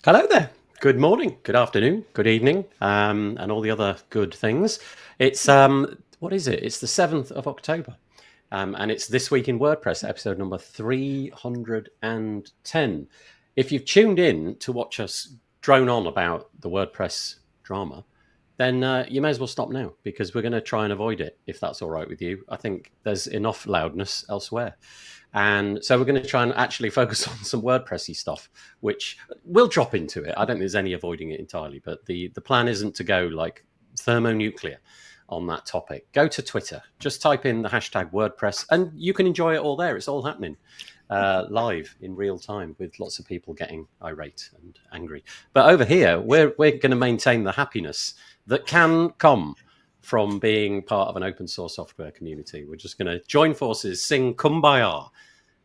Hello there. Good morning, good afternoon, good evening, and all the other good things. It's what is it? It's the 7th of October, and it's This Week in WordPress, episode number 310. If you've tuned in to watch us drone on about the WordPress drama, then you may as well stop now because we're going to try and avoid it, if that's all right with you. I think there's enough loudness elsewhere. And so we're going to try and actually focus on some WordPressy stuff, which we'll drop into it. I don't think there's any avoiding it entirely, but the plan isn't to go like thermonuclear on that topic. Go to Twitter, just type in the hashtag WordPress, and you can enjoy it all there. It's all happening live in real time with lots of people getting irate and angry. But over here, we're going to maintain the happiness that can come from being part of an open source software community. We're just going to join forces, sing Kumbaya,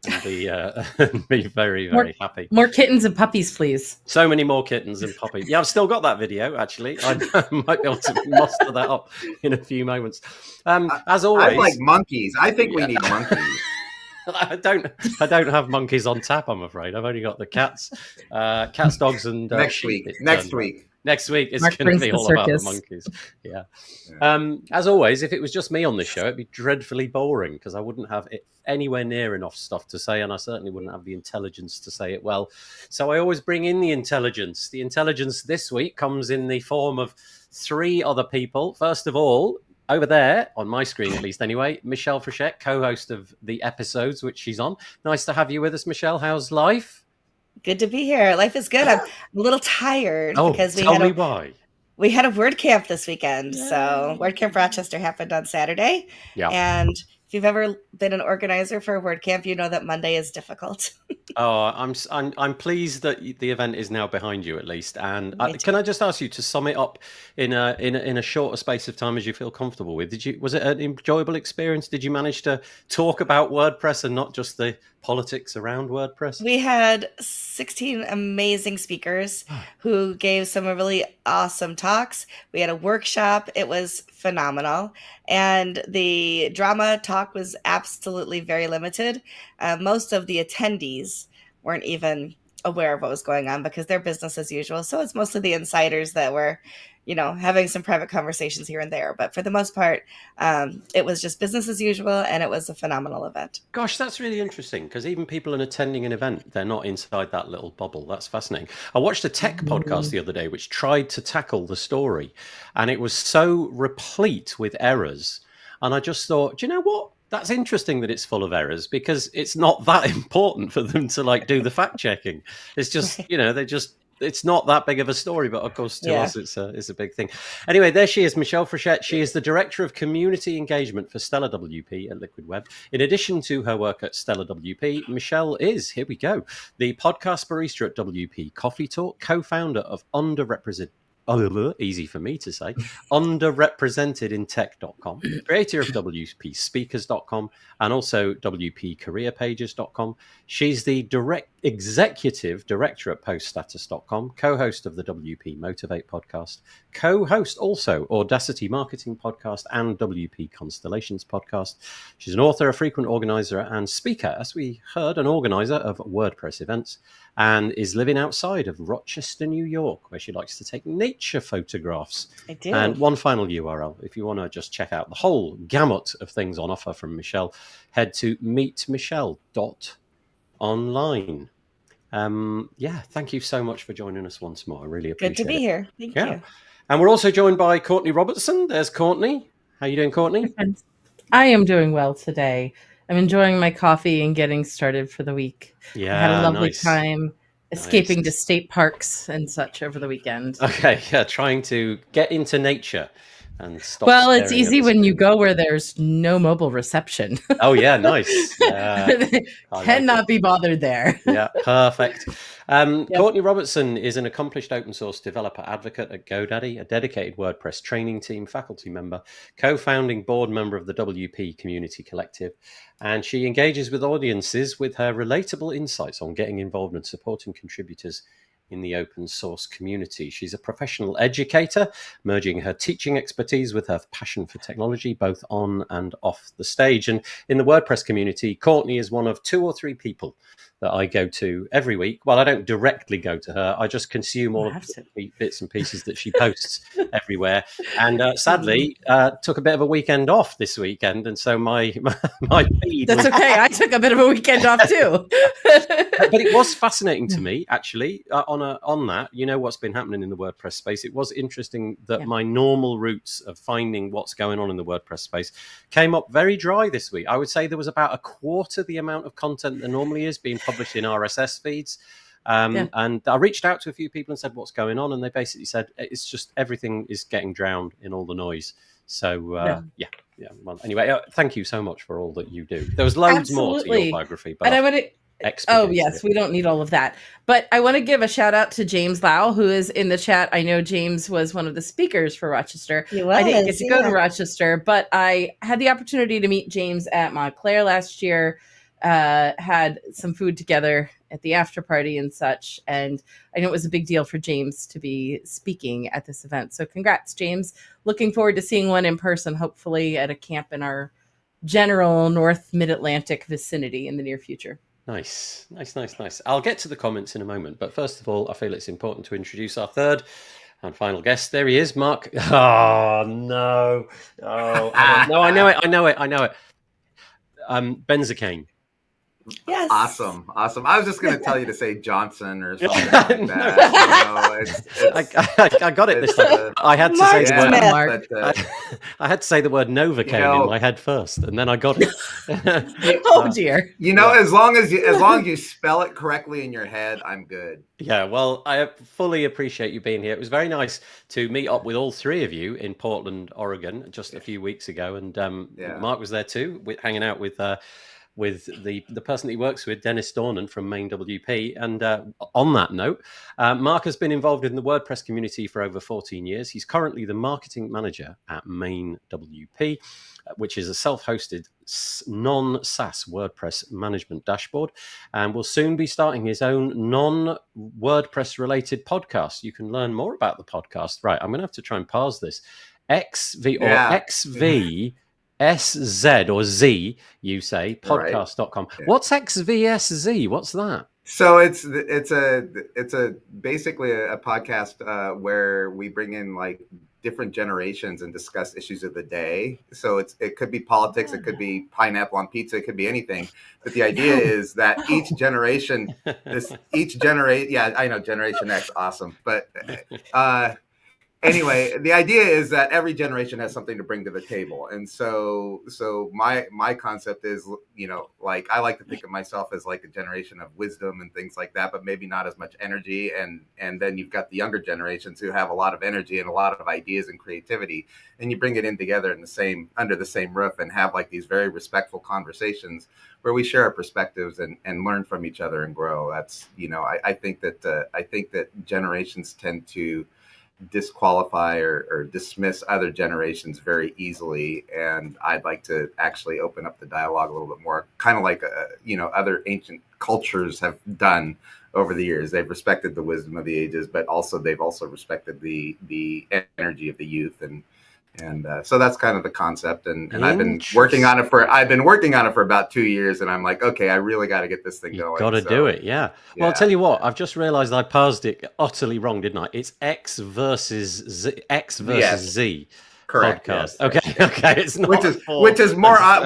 and be very, very happy. More kittens and puppies, please. So many more kittens and puppies. Yeah, I've still got that video, actually. I might be able to muster that up in a few moments. As always... I like monkeys. I think we need monkeys. I don't have monkeys on tap, I'm afraid. I've only got the cats, dogs, and next week. Next week. Next week it's Marc going to be all about the circus. monkeys. Yeah. As always, if it was just me on this show, it'd be dreadfully boring because I wouldn't have anywhere near enough stuff to say, and I certainly wouldn't have the intelligence to say it well. So I always bring in the intelligence. The intelligence this week comes in the form of 3 other people. First of all, over there, on my screen at least anyway, Michelle Frechette, co-host of the episodes which she's on. Nice to have you with us, Michelle. How's life? Good to be here. Life is good. I'm a little tired because tell me why. We had a WordCamp this weekend. Yay. So WordCamp Rochester happened on Saturday. Yeah. And if you've ever been an organizer for a WordCamp, you know that Monday is difficult. I'm pleased that the event is now behind you at least. And can I just ask you to sum it up in a shorter space of time as you feel comfortable with? Was it an enjoyable experience? Did you manage to talk about WordPress and not just the politics around WordPress? We had 16 amazing speakers who gave some really awesome talks. We had a workshop. It was phenomenal. And the drama talk was absolutely very limited. Most of the attendees weren't even aware of what was going on because they're business as usual. So it's mostly the insiders that were, having some private conversations here and there. But for the most part, it was just business as usual, and it was a phenomenal event. Gosh, that's really interesting because even people attending an event, they're not inside that little bubble. That's fascinating. I watched a tech podcast the other day which tried to tackle the story, and it was so replete with errors. And I just thought, do you know what? That's interesting that it's full of errors because it's not that important for them to do the fact checking. It's just, it's not that big of a story, but of course to us it's a big thing. Anyway, there she is, Michelle Frechette. She is the Director of Community Engagement for Stellar WP at Liquid Web. In addition to her work at Stellar WP, Michelle is, here we go, the podcast barista at WP Coffee Talk, co-founder of easy for me to say, underrepresentedintech.com, creator of WPspeakers.com and also WPcareerpages.com. She's the executive director at poststatus.com, co-host of the WP Motivate podcast, co-host also Audacity Marketing podcast and WP Constellations podcast. She's an author, a frequent organizer and speaker, as we heard, an organizer of WordPress events, and is living outside of Rochester, New York, where she likes to take nature photographs. I do. And one final URL, if you want to just check out the whole gamut of things on offer from Michelle, head to meetmichelle.online. Thank you so much for joining us once more. I really appreciate it. Good to be here. Thank you. And we're also joined by Courtney Robertson. There's Courtney. How you doing, Courtney? I am doing well today. I'm enjoying my coffee and getting started for the week. Yeah, I had a lovely time escaping to state parks and such over the weekend. Okay, trying to get into nature and stop. Well, it's easy when you go where there's no mobile reception. Oh yeah, nice. Cannot be bothered there. Yeah, perfect. Courtney Robertson is an accomplished open source developer advocate at GoDaddy, a dedicated WordPress training team, faculty member, co-founding board member of the WP Community Collective, and she engages with audiences with her relatable insights on getting involved and supporting contributors in the open source community. She's a professional educator, merging her teaching expertise with her passion for technology, both on and off the stage. And in the WordPress community, Courtney is one of 2 or 3 people that I go to every week. Well, I don't directly go to her. I just consume all of the bits and pieces that she posts everywhere. And sadly, took a bit of a weekend off this weekend. And so my feed That's okay. I took a bit of a weekend off too. But it was fascinating to me, actually, on that. You know what's been happening in the WordPress space. It was interesting that my normal routes of finding what's going on in the WordPress space came up very dry this week. I would say there was about a quarter the amount of content there normally is being published in RSS feeds. And I reached out to a few people and said, what's going on? And they basically said, it's just everything is getting drowned in all the noise. So, yeah. Well, anyway, thank you so much for all that you do. There was loads more to your biography. But and I want to... Oh, yes, we don't need all of that. But I want to give a shout out to James Lau, who is in the chat. I know James was one of the speakers for Rochester. I didn't get to go to Rochester, but I had the opportunity to meet James at Montclair last year, had some food together at the after party and such. And I know it was a big deal for James to be speaking at this event. So congrats, James. Looking forward to seeing one in person, hopefully at a camp in our general North Mid-Atlantic vicinity in the near future. Nice. I'll get to the comments in a moment, but first of all, I feel it's important to introduce our third and final guest. There he is, Marc. Oh, no. Oh, I know it. Benzakein. Yes. Awesome. I was just going to tell you to say Johnson or something like that. I got it this time. I had to say the word Marc. I had to say the word Novocaine in my head first, and then I got it. Oh dear. As long as you spell it correctly in your head, I'm good. Yeah, well, I fully appreciate you being here. It was very nice to meet up with all 3 of you in Portland, Oregon, just a few weeks ago, and Marc was there too, hanging out with the person that he works with, Dennis Dornan from Main WP. And on that note, Marc has been involved in the WordPress community for over 14 years. He's currently the marketing manager at Main WP, which is a self-hosted non-SaaS WordPress management dashboard, and will soon be starting his own non-WordPress related podcast. You can learn more about the podcast. Right, I'm going to have to try and parse this. XV SZ or Z, you say, podcast.com. Yeah. What's XVSZ? What's that? So it's basically a podcast where we bring in like different generations and discuss issues of the day. So it could be politics, it could be pineapple on pizza, it could be anything. But the idea is that each generation, I know Generation X, awesome. But anyway, the idea is that every generation has something to bring to the table. And so my concept is, like, I like to think of myself as like a generation of wisdom and things like that, but maybe not as much energy. And then you've got the younger generations who have a lot of energy and a lot of ideas and creativity. And you bring it in together under the same roof and have like these very respectful conversations where we share our perspectives and learn from each other and grow. That's, I think that generations tend to disqualify or dismiss other generations very easily, and I'd like to actually open up the dialogue a little bit more, kind of like other ancient cultures have done over the years. They've respected the wisdom of the ages, but they've also respected the energy of the youth, and so that's kind of the concept. And I've been working on it for about 2 years, and I'm like, okay, I really got to get this thing going. Got to do it, yeah. Well, I'll tell you what, I've just realized I parsed it utterly wrong, didn't I? It's X versus Z. Correct. Podcast. Yes, Okay. It's not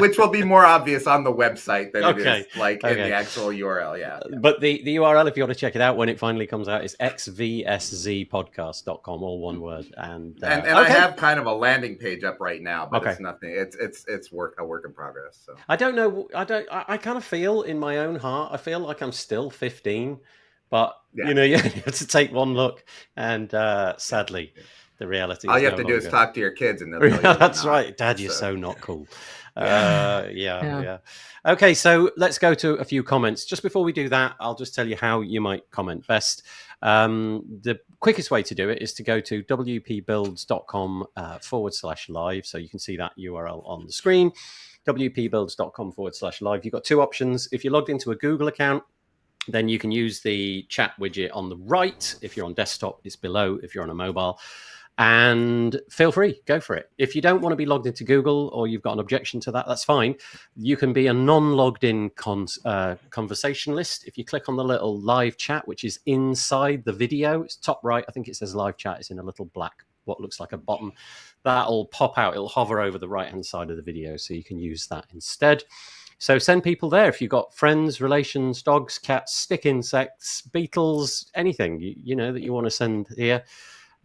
which will be more obvious on the website than it is in the actual URL. Yeah. But the URL, if you want to check it out when it finally comes out, is xvszpodcast.com, all one word. And I have kind of a landing page up right now, but it's nothing. It's a work in progress. So I don't know. I kind of feel in my own heart, I feel like I'm still 15, but you have to take one look, and sadly. The reality. All you have to do is talk to your kids, and they'll tell you that's right, Dad. You're so not cool. Yeah. Okay, so let's go to a few comments. Just before we do that, I'll just tell you how you might comment best. The quickest way to do it is to go to wpbuilds.com/live. So you can see that URL on the screen. wpbuilds.com/live. You've got 2 options. If you're logged into a Google account, then you can use the chat widget on the right. If you're on desktop, it's below. If you're on a mobile, and feel free, go for it. If you don't want to be logged into Google or you've got an objection to that, that's fine. You can be a non-logged in conversationalist. If you click on the little live chat, which is inside the video, it's top right. I think it says live chat. It's in a little black, what looks like a button. That'll pop out. It'll hover over the right-hand side of the video, so you can use that instead. So send people there if you've got friends, relations, dogs, cats, stick insects, beetles, anything you know that you want to send here.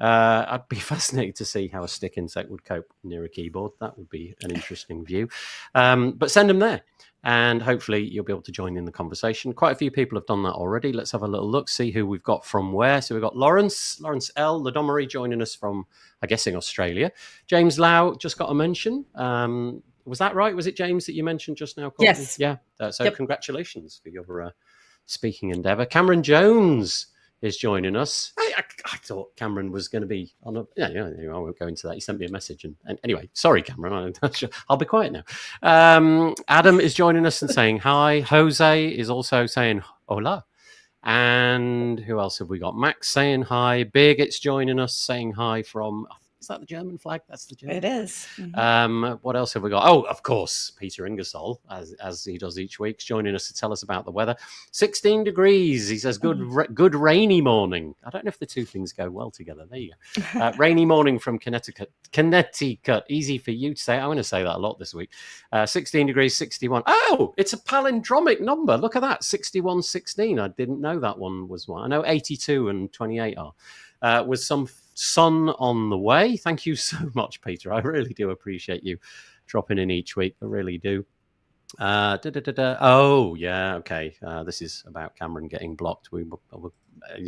I'd be fascinated to see how a stick insect would cope near a keyboard. That would be an interesting view. But send them there, and hopefully you'll be able to join in the conversation. Quite a few people have done that already. Let's have a little look, see who we've got from where. So we've got Lawrence L. Ladomery joining us from, I'm guessing, Australia. James Lau just got a mention. Was that right? Was it James that you mentioned just now, Courtney? Yes. Yeah. So Congratulations for your speaking endeavour. Cameron Jones is joining us. I thought Cameron was going to be on a... I won't go into that. He sent me a message. And anyway, sorry, Cameron. I'll be quiet now. Adam is joining us and saying hi. Jose is also saying hola. And who else have we got? Max saying hi. Birgit's joining us saying hi from... Is that the German flag? That's the German. It is. Mm-hmm. What else have we got? Oh, of course, Peter Ingersoll, as he does each week, joining us to tell us about the weather. 16 degrees. He says, good rainy morning. I don't know if the two things go well together. There you go. Rainy morning from Connecticut. Easy for you to say. I'm going to say that a lot this week. 16 degrees, 61. Oh, it's a palindromic number. Look at that. 61, 16. I didn't know that one was one. I know 82 and 28 are. With some sun on the way. Thank you so much, Peter. I really do appreciate you dropping in each week. I really do. Oh, yeah, okay. This is about Cameron getting blocked. Who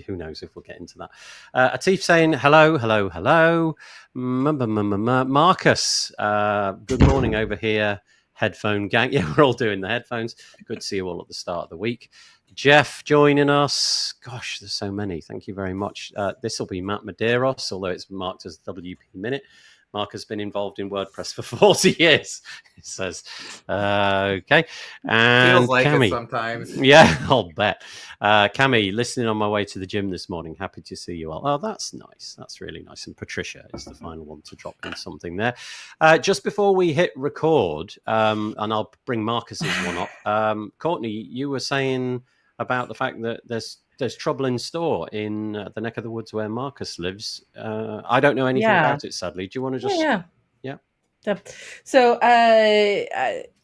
knows if we'll get into that. Atif saying, hello. Marcus, good morning over here. Headphone gang. Yeah, we're all doing the headphones. Good to see you all at the start of the week. Jeff joining us. Gosh, there's so many. Thank you very much. This will be Matt Medeiros, although it's marked as WP Minute. Marc has been involved in WordPress for 40 years, it says. Okay. And feels like Cami, it sometimes. Yeah, I'll bet. Cami, listening on my way to the gym this morning. Happy to see you all. Oh, that's nice. That's really nice. And Patricia is the final one to drop in something there. Just before we hit record, and I'll bring Marcus's one up. Courtney, you were saying about the fact that there's trouble in store in the neck of the woods where Marcus lives. I don't know anything about it, sadly. Do you want to just... Yeah. So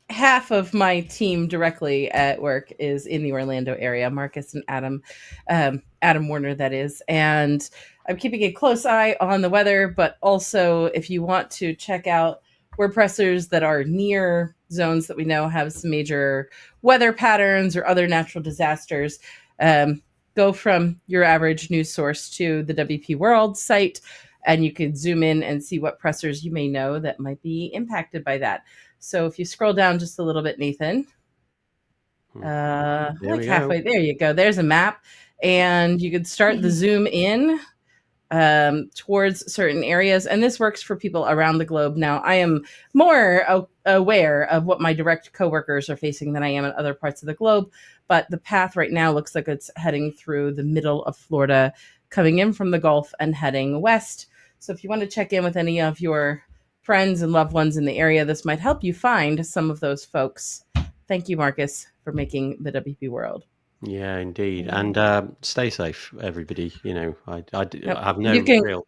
half of my team directly at work is in the Orlando area, Marcus and Adam Warner, that is. And I'm keeping a close eye on the weather, but also if you want to check out WordPressers that are near zones that we know have some major weather patterns or other natural disasters, go from your average news source to the WP World site, and you can zoom in and see what pressers you may know that might be impacted by that. So if you scroll down just a little bit, Nathan, halfway, there you go. There's a map, and you could start the zoom in towards certain areas. And this works for people around the globe. Now, I am more aware of what my direct coworkers are facing than I am in other parts of the globe. But the path right now looks like it's heading through the middle of Florida, coming in from the Gulf and heading west. So if you want to check in with any of your friends and loved ones in the area, this might help you find some of those folks. Thank you, Marcus, for making the WP World. Yeah, indeed. And stay safe, everybody. You know, I have no real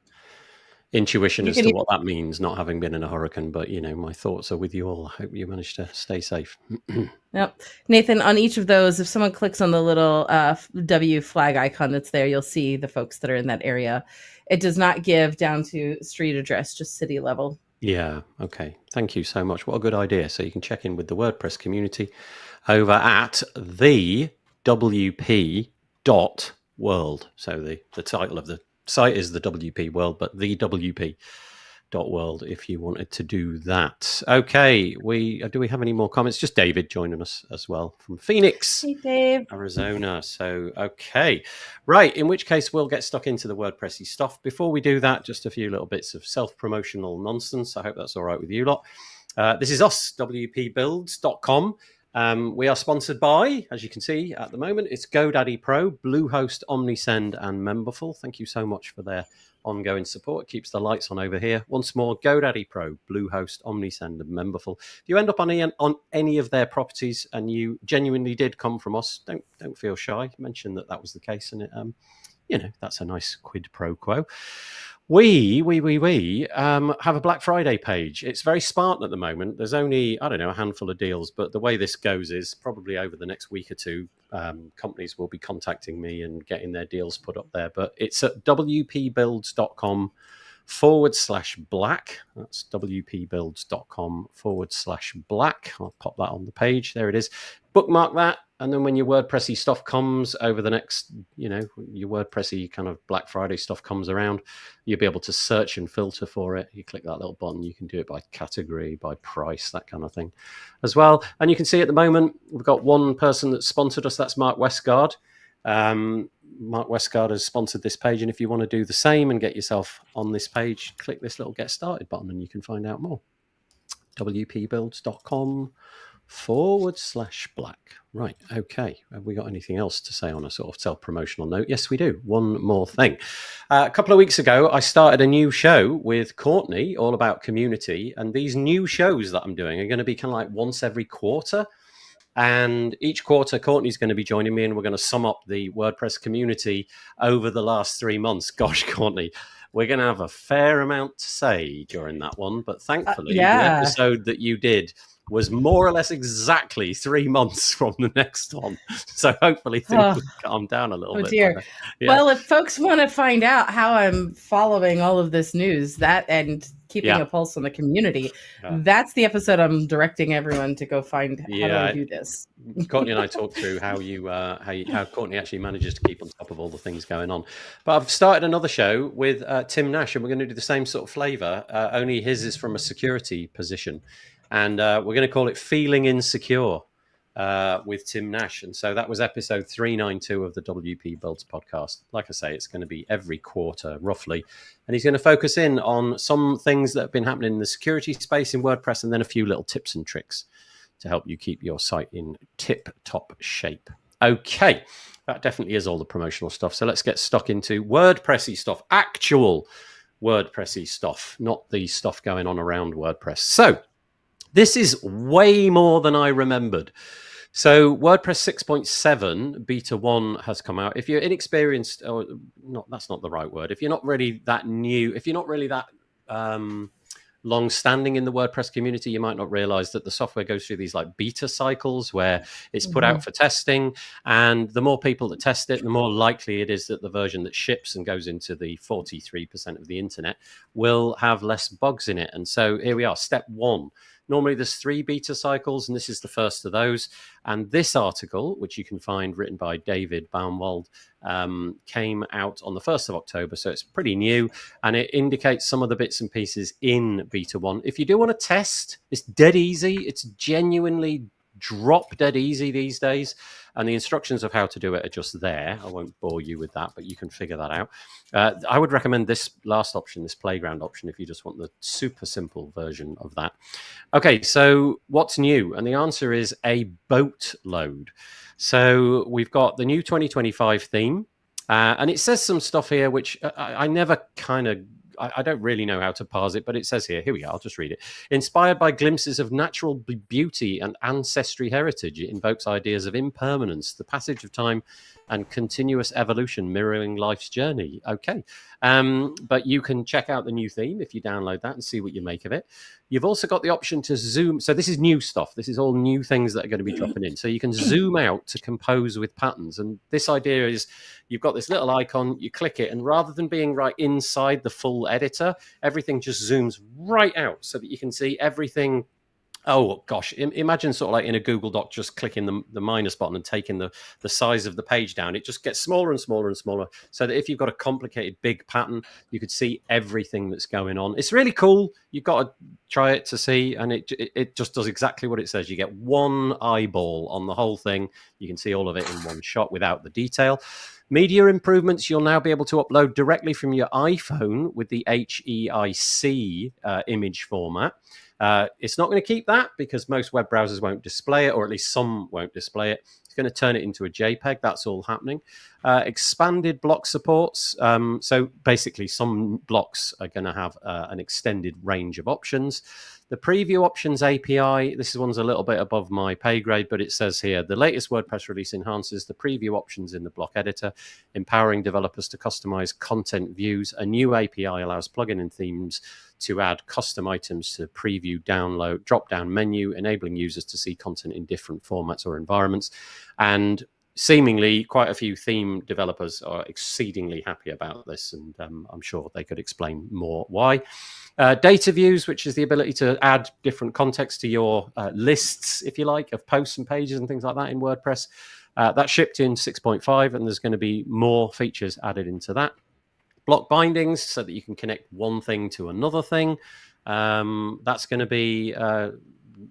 intuition as to what that means, not having been in a hurricane. But, you know, my thoughts are with you all. I hope you manage to stay safe. Yep. Nathan, on each of those, if someone clicks on the little W flag icon that's there, you'll see the folks that are in that area. It does not give down to street address, just city level. Yeah. Okay. Thank you so much. What a good idea. So you can check in with the WordPress community over at the WP.world. So the title of the site is the WP World, but the WP.world if you wanted to do that. Okay, do we have any more comments? Just David joining us as well from Phoenix, hey, Dave. Arizona. So, okay. Right, in which case we'll get stuck into the WordPressy stuff. Before we do that, just a few little bits of self-promotional nonsense. I hope that's all right with you lot. This is us, WPbuilds.com. We are sponsored by, as you can see at the moment, it's GoDaddy Pro, Bluehost, OmniSend, and Memberful. Thank you so much for their ongoing support. It keeps the lights on over here. Once more, GoDaddy Pro, Bluehost, OmniSend, and Memberful. If you end up on any of their properties and you genuinely did come from us, don't feel shy. Mention that was the case, and it that's a nice quid pro quo. We have a Black Friday page. It's very spartan at the moment. There's only, a handful of deals, but the way this goes is probably over the next week or two, companies will be contacting me and getting their deals put up there. But it's at wpbuilds.com/black. That's wpbuilds.com/black. I'll pop that on the page. There it is. Bookmark that. And then when your WordPressy stuff comes over the next, your WordPressy kind of Black Friday stuff comes around, you'll be able to search and filter for it. You click that little button. You can do it by category, by price, that kind of thing as well. And you can see at the moment, we've got one person that sponsored us. That's Marc Westguard. Marc Westguard has sponsored this page. And if you want to do the same and get yourself on this page, click this little get started button and you can find out more. wpbuilds.com/black. Right, okay. Have we got anything else to say on a sort of self-promotional note? Yes, we do. One more thing. A couple of weeks ago, I started a new show with Courtney, all about community. And these new shows that I'm doing are going to be kind of like once every quarter. And each quarter, Courtney's going to be joining me, and we're going to sum up the WordPress community over the last 3 months. Gosh, Courtney, we're going to have a fair amount to say during that one. But thankfully, the episode that you did was more or less exactly 3 months from the next one. So hopefully things will calm down a little bit. Dear. Yeah. Well, if folks want to find out how I'm following all of this news, and keeping a pulse on the community, that's the episode I'm directing everyone to go find. How do I do this? Courtney and I talked through how Courtney actually manages to keep on top of all the things going on. But I've started another show with Tim Nash, and we're going to do the same sort of flavor, only his is from a security position. And we're going to call it Feeling Insecure with Tim Nash. And so that was episode 392 of the WP Builds podcast. Like I say, it's going to be every quarter, roughly. And he's going to focus in on some things that have been happening in the security space in WordPress, and then a few little tips and tricks to help you keep your site in tip-top shape. Okay, that definitely is all the promotional stuff. So let's get stuck into WordPressy stuff, actual WordPressy stuff, not the stuff going on around WordPress. So this is way more than I remembered. So WordPress 6.7 beta 1 has come out. If you're inexperienced, or not, that's not the right word. If you're not really that new, if you're not really that long-standing in the WordPress community, you might not realize that the software goes through these like beta cycles where it's put out for testing. And the more people that test it, the more likely it is that the version that ships and goes into the 43% of the internet will have less bugs in it. And so here we are, step 1. Normally there's 3 beta cycles, and this is the first of those. And this article, which you can find written by David Baumwald, came out on the 1st of October. So it's pretty new, and it indicates some of the bits and pieces in beta 1. If you do want to test, it's dead easy. It's genuinely drop dead easy these days. And the instructions of how to do it are just there. I won't bore you with that, but you can figure that out. I would recommend this last option, this playground option, if you just want the super simple version of that. Okay, so what's new? And the answer is a boatload. So we've got the new 2025 theme, and it says some stuff here, which I never I don't really know how to parse it, but it says here we are, I'll just read it. Inspired by glimpses of natural beauty and ancestry heritage, it invokes ideas of impermanence, the passage of time, and continuous evolution mirroring life's journey. Okay. But you can check out the new theme if you download that and see what you make of it. You've also got the option to zoom. So this is new stuff. This is all new things that are going to be dropping in. So you can zoom out to compose with patterns. And this idea is you've got this little icon, you click it, and rather than being right inside the full editor, everything just zooms right out so that you can see everything. Oh, gosh, imagine sort of like in a Google Doc, just clicking the minus button and taking the size of the page down. It just gets smaller and smaller and smaller, so that if you've got a complicated big pattern, you could see everything that's going on. It's really cool. You've got to try it to see, and it just does exactly what it says. You get one eyeball on the whole thing. You can see all of it in one shot without the detail. Media improvements, you'll now be able to upload directly from your iPhone with the HEIC image format. It's not going to keep that because most web browsers won't display it, or at least some won't display it. It's going to turn it into a JPEG. That's all happening. Expanded block supports. So basically, some blocks are going to have an extended range of options. The preview options API, this one's a little bit above my pay grade, but it says here, the latest WordPress release enhances the preview options in the block editor, empowering developers to customize content views. A new API allows plugin and themes to add custom items to preview, download, drop-down menu, enabling users to see content in different formats or environments. And seemingly quite a few theme developers are exceedingly happy about this, and I'm sure they could explain more why. Data views, which is the ability to add different context to your lists, if you like, of posts and pages and things like that in WordPress. That shipped in 6.5, and there's going to be more features added into that. Block bindings, so that you can connect one thing to another thing. That's going to be...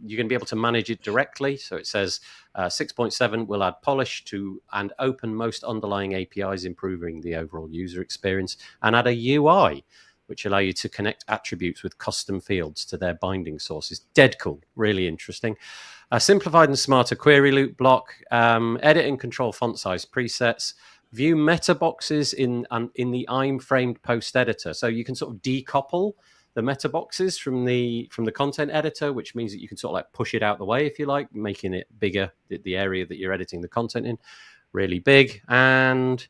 you're going to be able to manage it directly. So it says 6.7 will add polish to and open most underlying APIs, improving the overall user experience, and add a UI, which allow you to connect attributes with custom fields to their binding sources. Dead cool, really interesting. A simplified and smarter query loop block, edit and control font size presets, view meta boxes in the I'm framed post editor. So you can sort of decouple the meta boxes from the content editor, which means that you can sort of like push it out the way, if you like, making it bigger, the area that you're editing the content in, really big. And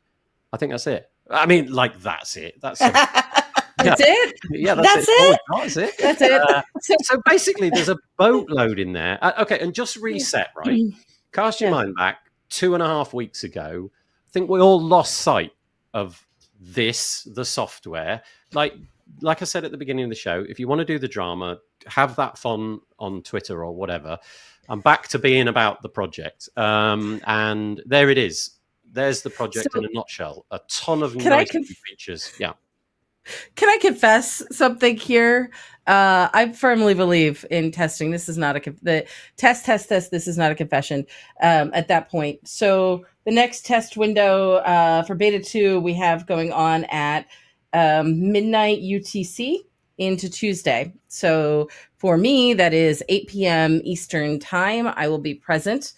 I think that's it. I mean, like, that's it. That's it. That's it? Yeah, that's it. Oh, that's it. That's it. So basically, there's a boatload in there. Okay, and just reset, right? Cast your mind back 2.5 weeks ago. I think we all lost sight of this, the software. Like I said at the beginning of the show, if you want to do the drama, have that fun on Twitter or whatever. I'm back to being about the project. And there it is. There's the project in a nutshell. A ton of nice features. Yeah. Can I confess something here? I firmly believe in testing. This is not the test. This is not a confession at that point. So the next test window for beta 2 we have going on at midnight UTC into Tuesday. So for me, that is 8 p.m. Eastern time. I will be present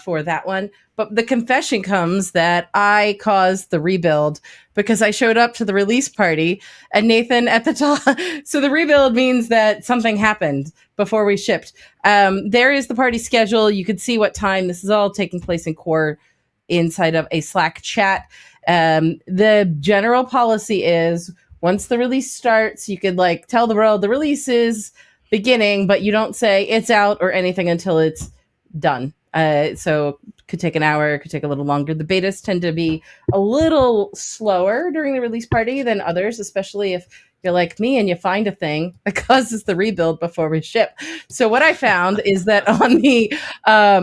for that one. But the confession comes that I caused the rebuild because I showed up to the release party and Nathan at the top. So the rebuild means that something happened before we shipped. There is the party schedule. You could see what time. This is all taking place in Core inside of a Slack chat. The general policy is once the release starts, you could like tell the world the release is beginning, but you don't say it's out or anything until it's done. So it could take an hour, it could take a little longer. The betas tend to be a little slower during the release party than others, especially if you're like me and you find a thing that causes the rebuild before we ship. So what I found is that on the,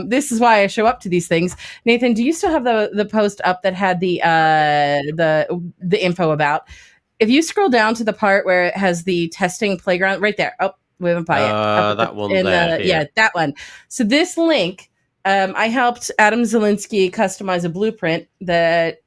this is why I show up to these things. Nathan, do you still have the post up that had the info about? If you scroll down to the part where it has the testing playground right there. Oh, we haven't by it. That one there. Yeah, that one. So this link, I helped Adam Zielinski customize a blueprint that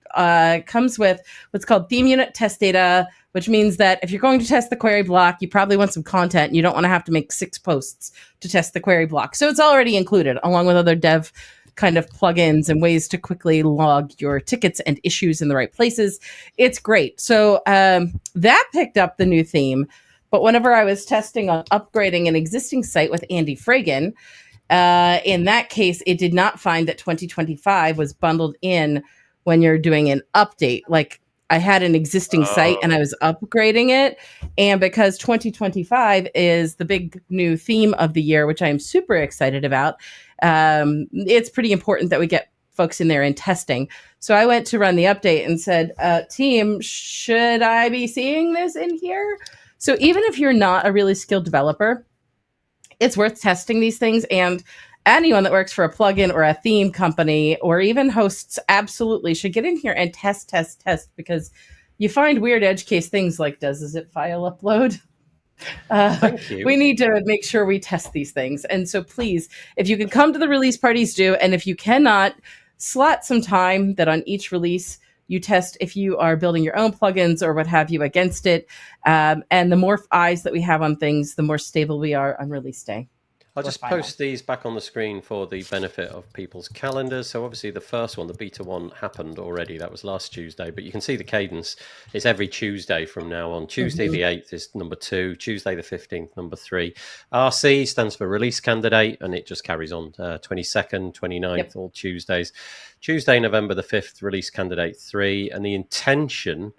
comes with what's called theme unit test data, which means that if you're going to test the query block, you probably want some content. And you don't want to have to make 6 posts to test the query block. So it's already included along with other dev kind of plugins and ways to quickly log your tickets and issues in the right places. It's great. So that picked up the new theme. But whenever I was testing on upgrading an existing site with Andy Fragan, in that case, it did not find that 2025 was bundled in when you're doing an update. Like I had an existing site and I was upgrading it. And because 2025 is the big new theme of the year, which I am super excited about, it's pretty important that we get folks in there and testing. So I went to run the update and said, team, should I be seeing this in here? So even if you're not a really skilled developer, it's worth testing these things. And anyone that works for a plugin or a theme company or even hosts absolutely should get in here and test, because you find weird edge case things like, does a zip file upload? We need to make sure we test these things. And so please, if you can come to the release parties, do. And if you cannot, slot some time that on each release you test if you are building your own plugins or what have you against it. And the more eyes that we have on things, the more stable we are on release day. I'll just post these back on the screen for the benefit of people's calendars. So obviously the first one, the beta one, happened already. That was last Tuesday. But you can see the cadence. It's every Tuesday from now on. Tuesday the 8th is number 2. Tuesday the 15th, number 3. RC stands for release candidate, and it just carries on. 22nd, 29th, all Tuesdays. Tuesday, November the 5th, release candidate 3. And the intention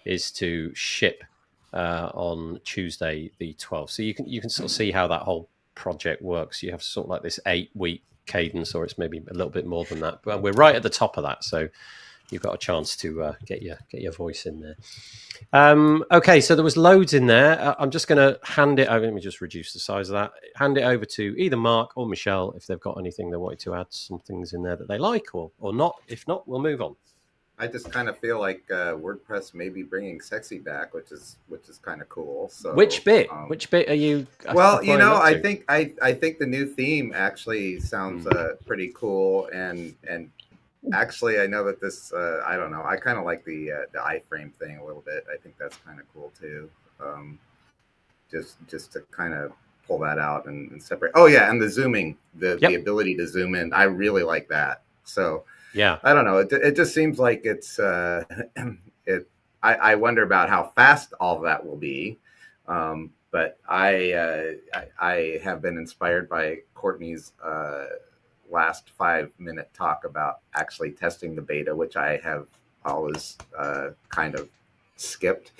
is to ship on Tuesday the 12th. So you can sort of see how that whole project works. You have sort of like this 8-week cadence, or it's maybe a little bit more than that, but we're right at the top of that, so you've got a chance to get your voice in there. Okay, so there was loads in there. I'm just going to hand it over. Let me just reduce the size of that. Hand it over to either Marc or Michelle if they've got anything they wanted to add, some things in there that they like, or not. If not, we'll move on. I just kind of feel like WordPress may be bringing sexy back, which is kind of cool. So which bit are you? Well, I think the new theme actually sounds pretty cool, and actually I know that this I don't know, I kind of like the iframe thing a little bit. I think that's kind of cool too. Just to kind of pull that out and separate. Oh yeah, and the zooming, the ability to zoom in, I really like that. So. Yeah, I don't know. It just seems like it's I wonder about how fast all of that will be. But I have been inspired by Courtney's last 5-minute talk about actually testing the beta, which I have always kind of skipped.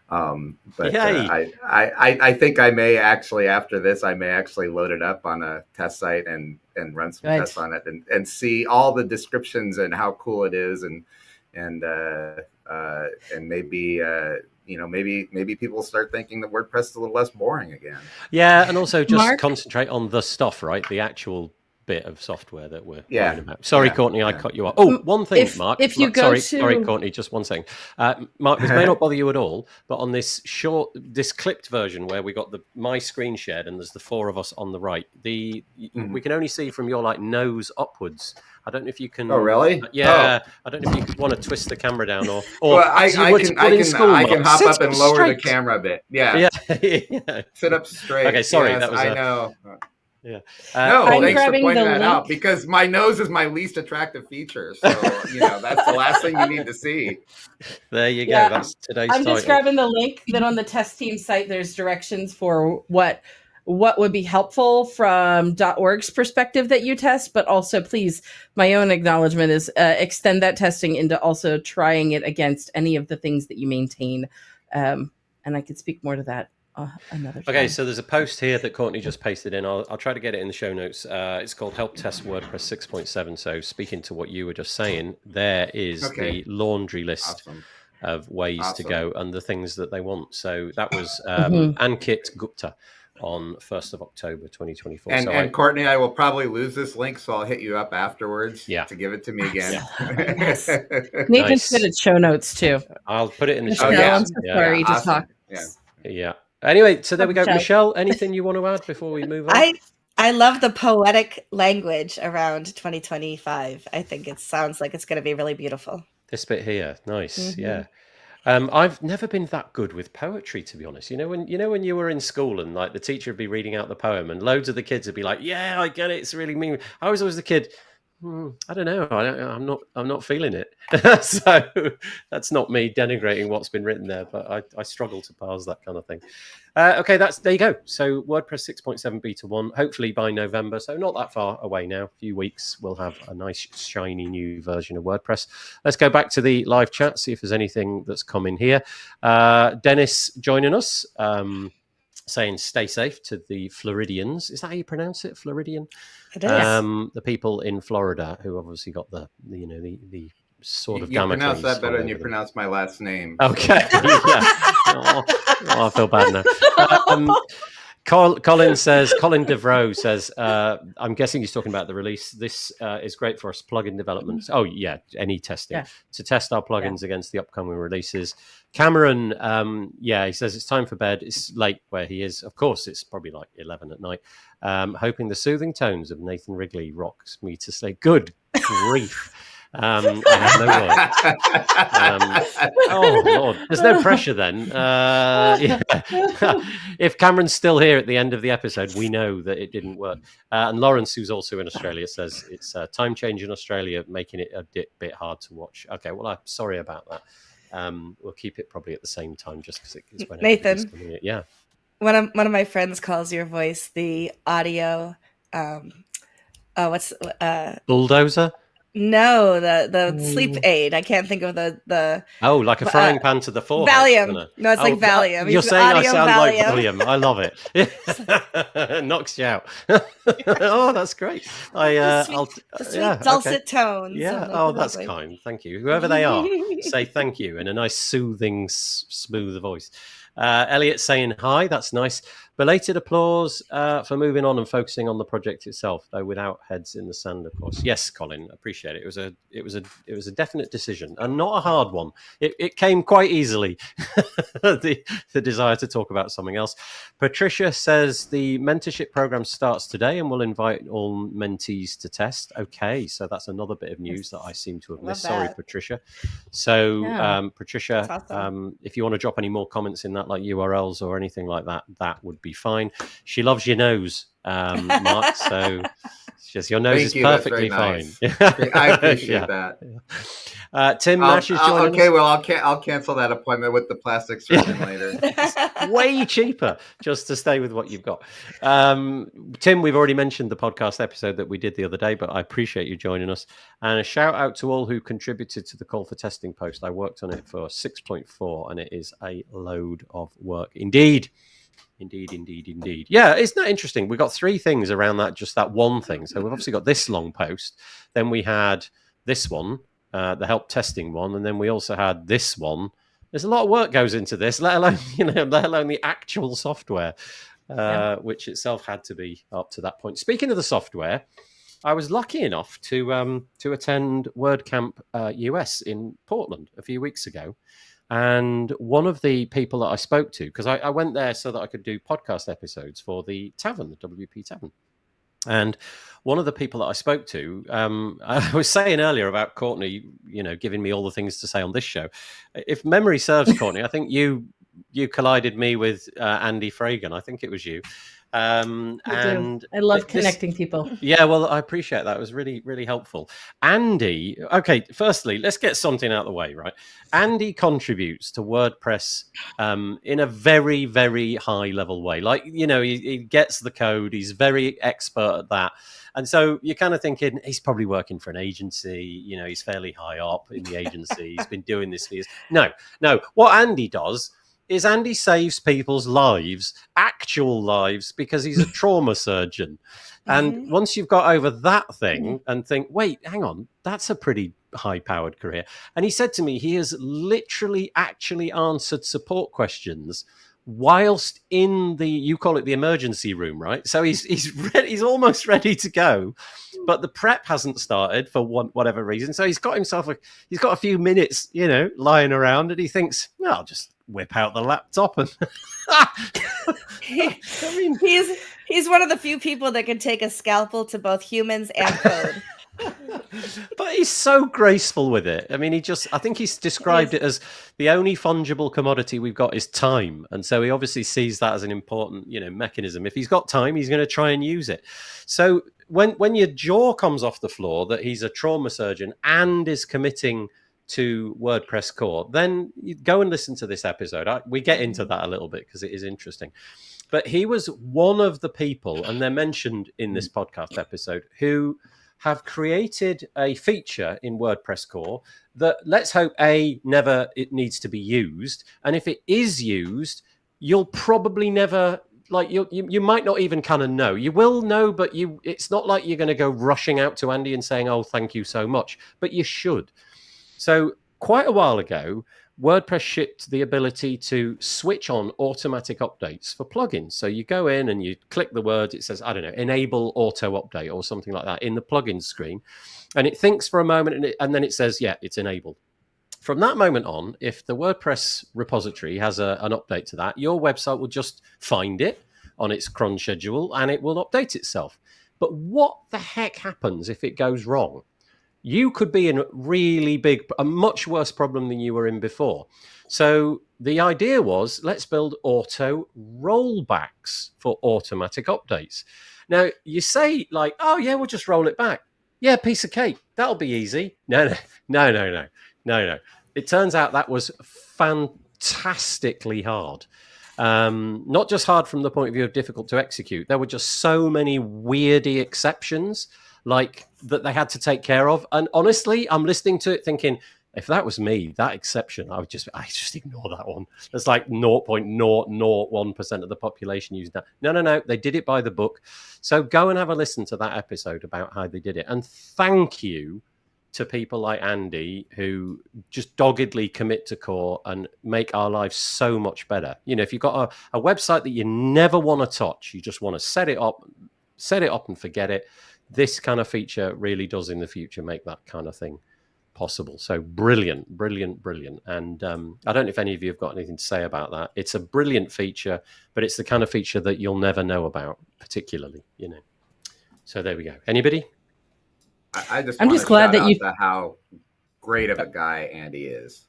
But I think I may actually, after this, I may actually load it up on a test site and run some tests on it and see all the descriptions and how cool it is, and maybe maybe people start thinking that WordPress is a little less boring again. Yeah, and also just concentrate on the stuff, right? The actual bit of software that we're talking about. Sorry, Courtney, I cut you off. Oh, one thing, Marc. If you go sorry, Courtney, just one second. Marc, this may not bother you at all, but on this clipped version where we got my screen shared and there's the 4 of us on the right, we can only see from your nose upwards. I don't know if you can. Oh, really? Yeah. Oh. I don't know if you want to twist the camera down or well, I can hop up and lower the camera a bit. Yeah. Sit up straight. Okay, sorry. Yes, that was I know. Yeah. No, thanks for pointing that out, because my nose is my least attractive feature. So, that's the last thing you need to see. There you go. Yeah. That's today's title. Just grabbing the link that on the test team site, there's directions for what would be helpful from .org's perspective that you test, but also please, my own acknowledgement is extend that testing into also trying it against any of the things that you maintain. And I could speak more to that. Another time. Okay, so there's a post here that Courtney just pasted in. I'll try to get it in the show notes. It's called Help Test WordPress 6.7. So speaking to what you were just saying, there is the laundry list of ways to go and the things that they want. So that was Ankit Gupta on 1st of October 2024. And Courtney, I will probably lose this link, so I'll hit you up afterwards to give it to me again. Yes. Nathan put it show notes too. I'll put it in the show notes. I'm so sorry to talk. Yeah. Anyway, so there we go. Michelle, anything you want to add before we move on? I love the poetic language around 2025. I think it sounds like it's going to be really beautiful. This bit here, nice, yeah. I've never been that good with poetry, to be honest. When you were in school and the teacher would be reading out the poem, and loads of the kids would be like, "Yeah, I get it. It's really mean." I was always the kid. I don't know. I'm not feeling it. So that's not me denigrating what's been written there, but I struggle to parse that kind of thing. Okay, there you go. So WordPress 6.7 beta 1, hopefully by November. So not that far away now. A few weeks, we'll have a nice shiny new version of WordPress. Let's go back to the live chat, see if there's anything that's come in here. Dennis joining us. Saying stay safe to the Floridians. Is that how you pronounce it? Floridian? It is. The people in Florida who obviously got the sort of Damocles. You pronounce that better than you pronounce my last name. Okay. I feel bad now. Colin Devereaux says, I'm guessing he's talking about the release. This is great for us plugin developments. Oh, yeah, any testing. To test our plugins against the upcoming releases. Cameron, he says it's time for bed. It's late where he is. Of course, it's probably like 11 at night. Hoping the soothing tones of Nathan Wrigley rocks me to say, good grief. I have no voice. Oh, Lord. There's no pressure then. Yeah. If Cameron's still here at the end of the episode, we know that it didn't work. And Lawrence, who's also in Australia, says it's time change in Australia, making it a bit hard to watch. Okay, well, I'm sorry about that. We'll keep it probably at the same time just because it's when Nathan. Yeah. One of my friends calls your voice the audio. Bulldozer? No, the sleep aid. I can't think of the. Oh, like a frying pan to the forehead. Valium. No, it's like Valium. You're saying I sound Valium. like Valium. I love it. Knocks you out. Oh, that's great. The sweet dulcet tones. Yeah. Oh, that's kind. Thank you. Whoever they are, say thank you in a nice, soothing, smooth voice. Elliot saying hi. That's nice. Belated applause for moving on and focusing on the project itself, though without heads in the sand, of course. Yes, Colin, appreciate it. It was a definite decision and not a hard one. It came quite easily. the desire to talk about something else. Patricia says the mentorship program starts today and we'll invite all mentees to test. Okay, so that's another bit of news that I seem to have missed. Sorry, Patricia. So, Patricia, awesome. If you want to drop any more comments in that, like URLs or anything like that, that would be fine. She loves your nose, Marc. So just your nose is perfectly fine. I appreciate that. Tim Nash is joining. Okay, well, I'll cancel that appointment with the plastic surgeon later. It's way cheaper just to stay with what you've got. Tim, we've already mentioned the podcast episode that we did the other day, but I appreciate you joining us. And a shout out to all who contributed to the call for testing post. I worked on it for 6.4, and it is a load of work indeed. Indeed. Yeah, isn't that interesting? We got three things around that, just that one thing. So we've obviously got this long post. Then we had this one, the help testing one, and then we also had this one. There's a lot of work goes into this, let alone the actual software, which itself had to be up to that point. Speaking of the software, I was lucky enough to attend WordCamp US in Portland a few weeks ago. And one of the people that I spoke to, because I went there so that I could do podcast episodes for the tavern, the WP Tavern. And one of the people that I spoke to, I was saying earlier about Courtney, giving me all the things to say on this show. If memory serves, Courtney, I think you collided me with Andy Fragan. I think it was you. And I love connecting people. Yeah, well, I appreciate that. It was really, really helpful. Andy, okay, firstly, let's get something out of the way, right? Andy contributes to WordPress in a very, very high level way. Like, he gets the code. He's very expert at that. And so you're kind of thinking he's probably working for an agency. He's fairly high up in the agency. He's been doing this for years. No. What Andy does is Andy saves people's lives, actual lives, because he's a trauma surgeon. And once you've got over that thing and think, wait, hang on, that's a pretty high-powered career. And he said to me, he has literally actually answered support questions whilst in you call it the emergency room, right? So he's ready, he's almost ready to go, but the prep hasn't started for whatever reason. So he's got a few minutes, lying around, and he thinks, no, I'll just whip out the laptop and he's one of the few people that can take a scalpel to both humans and code. But he's so graceful with it. I mean, I think he's described it as the only fungible commodity we've got is time. And so he obviously sees that as an important, mechanism. If he's got time, he's going to try and use it. So when your jaw comes off the floor that he's a trauma surgeon and is committing to WordPress core, then you go and listen to this episode. We get into that a little bit because it is interesting. But he was one of the people, and they're mentioned in this podcast episode, who have created a feature in WordPress core that, let's hope, never it needs to be used. And if it is used, you'll probably never, you might not even kind of know. You will know, but it's not like you're going to go rushing out to Andy and saying, oh, thank you so much. But you should. So quite a while ago, WordPress shipped the ability to switch on automatic updates for plugins. So you go in and you click the word, it says, I don't know, enable auto update or something like that in the plugin screen. And it thinks for a moment and then it says, yeah, it's enabled. From that moment on, if the WordPress repository has an update to that, your website will just find it on its cron schedule and it will update itself. But what the heck happens if it goes wrong? you could be in a much worse problem than you were in before. So the idea was, let's build auto rollbacks for automatic updates. Now, you say like, oh, yeah, we'll just roll it back. Yeah, piece of cake. That'll be easy. No. It turns out that was fantastically hard. Not just hard from the point of view of difficult to execute. There were just so many weirdy exceptions like that they had to take care of. And honestly, I'm listening to it thinking, if that was me, that exception, I just ignore that one. There's like 0.001% of the population using that. No. They did it by the book. So go and have a listen to that episode about how they did it. And thank you to people like Andy who just doggedly commit to core and make our lives so much better. You know, if you've got a website that you never want to touch, you just want to set it up and forget it. This kind of feature really does in the future make that kind of thing possible. So brilliant. And I don't know if any of you have got anything to say about that. It's a brilliant feature, but it's the kind of feature that you'll never know about particularly, you know. So there we go. Anybody? I'm just glad that you how great of a guy Andy is.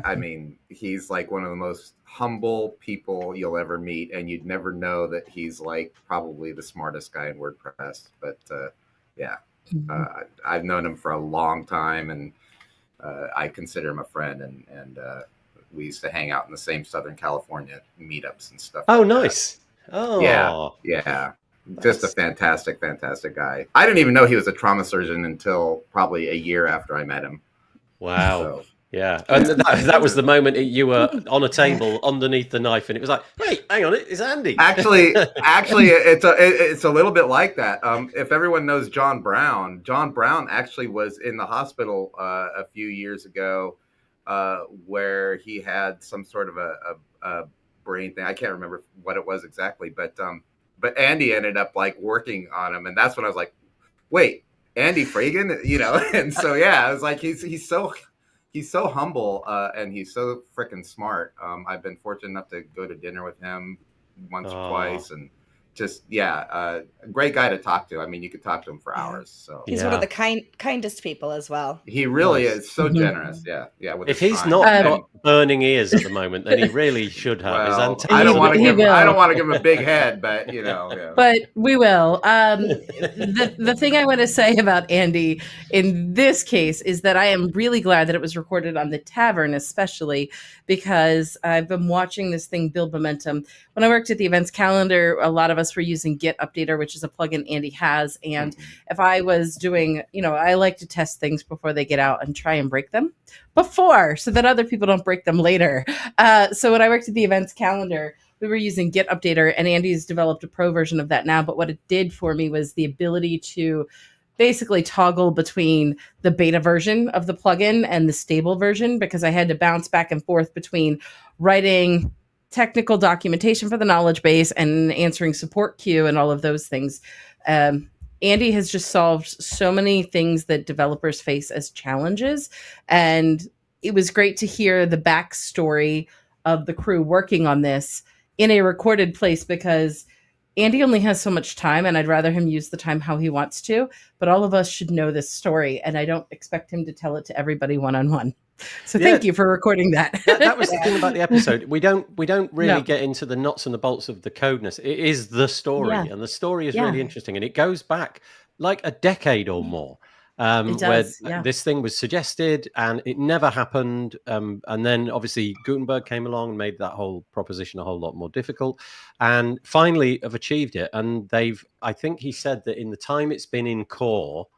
I mean, he's like one of the most humble people you'll ever meet, and you'd never know that he's like probably the smartest guy in WordPress. But I've known him for a long time, and I consider him a friend. And we used to hang out in the same Southern California meetups and stuff. Oh, like nice. That. Oh, yeah. Just a fantastic guy. I didn't even know he was a trauma surgeon until probably a year after I met him. Wow. So, yeah. And that was the moment you were on a table underneath the knife, and it was like, wait, hang on, it's Andy. Actually, it's a little bit like that. If everyone knows John Brown actually was in the hospital a few years ago where he had some sort of a brain thing. I can't remember what it was exactly, but Andy ended up like working on him, and that's when I was like, "Wait, Andy Fragan?" You know. And so I was like, he's so humble and he's so freaking smart. I've been fortunate enough to go to dinner with him once or twice, and just a great guy to talk to. I mean, you could talk to him for hours. So he's one of the kindest people as well. He really is so generous. Yeah. If he's not got burning ears at the moment, then he really should have. Well, I don't want to give him a big head, but you know. Yeah. But we will. The thing I want to say about Andy in this case is that I am really glad that it was recorded on the Tavern, especially because I've been watching this thing build momentum. When I worked at the events calendar, a lot of us were using Git Updater, which is a plugin Andy has. And if I was doing, I like to test things before they get out and try and break them before so that other people don't break them later. So when I worked at the events calendar, we were using Git Updater, and Andy's developed a pro version of that now. But what it did for me was the ability to basically toggle between the beta version of the plugin and the stable version, because I had to bounce back and forth between writing technical documentation for the knowledge base and answering support queue and all of those things. Andy has just solved so many things that developers face as challenges. And it was great to hear the backstory of the crew working on this in a recorded place, because Andy only has so much time, and I'd rather him use the time how he wants to. But all of us should know this story, and I don't expect him to tell it to everybody one-on-one. So thank you for recording that. That was the thing about the episode. We don't really get into the nuts and the bolts of the codeness. It is the story, and the story is really interesting, and it goes back like a decade or more. Where this thing was suggested and it never happened. And then obviously Gutenberg came along and made that whole proposition a whole lot more difficult, and finally have achieved it. And I think he said that in the time it's been in core,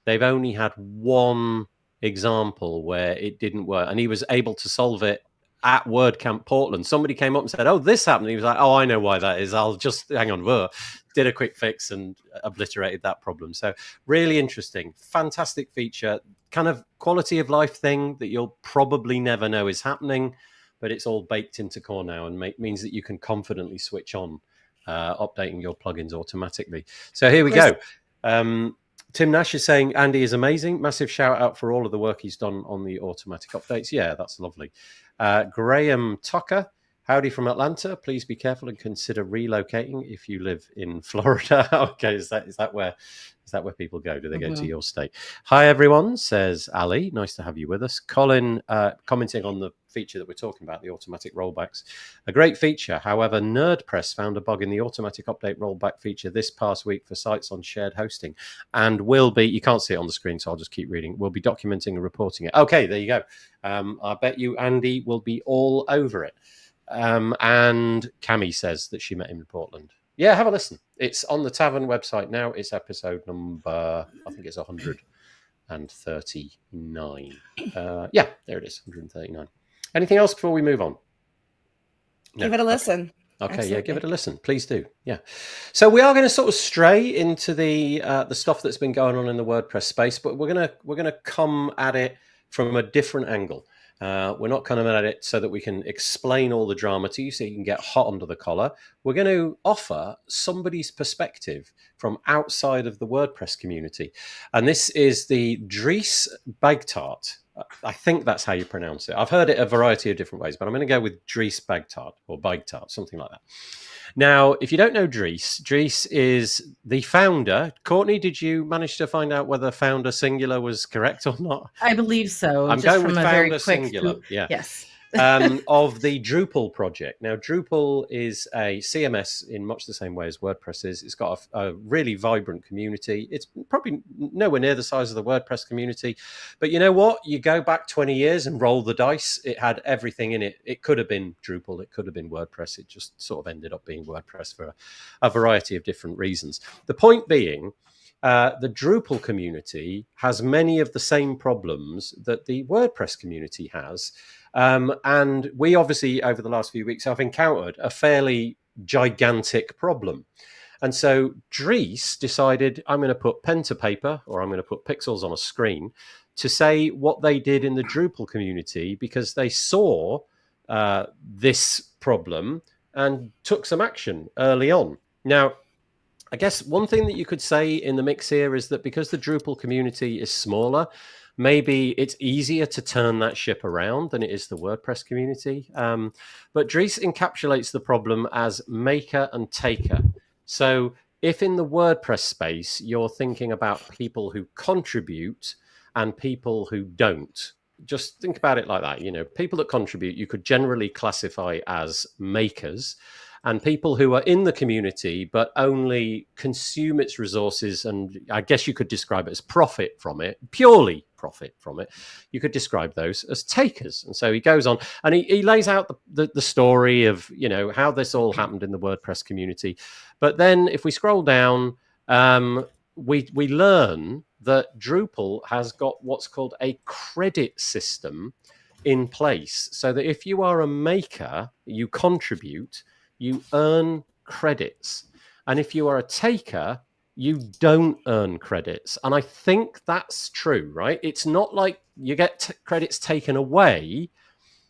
they've only had one example where it didn't work, and he was able to solve it at WordCamp Portland. Somebody came up and said, "Oh, this happened." He was like, "Oh, I know why that is. I'll just hang on." Did a quick fix and obliterated that problem. So really interesting, fantastic feature, kind of quality of life thing that you'll probably never know is happening, but it's all baked into core now and means that you can confidently switch on updating your plugins automatically. So here we go. Tim Nash is saying Andy is amazing. Massive shout out for all of the work he's done on the automatic updates. Yeah, that's lovely. Graham Tucker, Howdy from Atlanta. Please be careful and consider relocating if you live in Florida. Okay, is that where people go? Do they go to your state? Hi everyone, says Ali. Nice to have you with us. Colin commenting on the feature that we're talking about, the automatic rollbacks. A great feature. However, NerdPress found a bug in the automatic update rollback feature this past week for sites on shared hosting, and will be, you can't see it on the screen, so I'll just keep reading, we'll be documenting and reporting it. Okay, there you go. I bet you Andy will be all over it. And Cami says that she met him in Portland. Yeah, have a listen. It's on the Tavern website now. It's episode number, I think it's 139. Yeah, there it is, 139. Anything else before we move on? No. Give it a listen. Okay, absolutely. Yeah, give it a listen. Please do. Yeah. So we are going to sort of stray into the stuff that's been going on in the WordPress space, but we're gonna come at it from a different angle. We're not coming at it so that we can explain all the drama to you so you can get hot under the collar. We're going to offer somebody's perspective from outside of the WordPress community. And this is the Dries Bagtart. I think that's how you pronounce it. I've heard it a variety of different ways, but I'm going to go with Dries Bagtart or Bagtart, something like that. Now, if you don't know Dries is the founder. Courtney, did you manage to find out whether founder singular was correct or not? I believe so. I'm going with founder singular. Yeah. Yes. Of the Drupal project. Now, Drupal is a CMS in much the same way as WordPress is. It's got a really vibrant community. It's probably nowhere near the size of the WordPress community. But you know what? You go back 20 years and roll the dice. It had everything in it. It could have been Drupal. It could have been WordPress. It just sort of ended up being WordPress for a variety of different reasons. The point being, the Drupal community has many of the same problems that the WordPress community has. And we obviously, over the last few weeks, have encountered a fairly gigantic problem. And so Dries decided, I'm going to put pen to paper, or I'm going to put pixels on a screen to say what they did in the Drupal community, because they saw this problem and took some action early on. Now, I guess one thing that you could say in the mix here is that because the Drupal community is smaller, maybe it's easier to turn that ship around than it is the WordPress community. But Dries encapsulates the problem as maker and taker. So if in the WordPress space, you're thinking about people who contribute and people who don't, just think about it like that. You know, people that contribute, you could generally classify as makers. And people who are in the community but only consume its resources, and I guess you could describe it as profit from it, purely profit from it, you could describe those as takers. And so he goes on and he lays out the story of, you know, how this all happened in the WordPress community. But then if we scroll down, we learn that Drupal has got what's called a credit system in place, so that if you are a maker, you contribute, you earn credits. And if you are a taker, you don't earn credits. And I think that's true, right? It's not like you get credits taken away.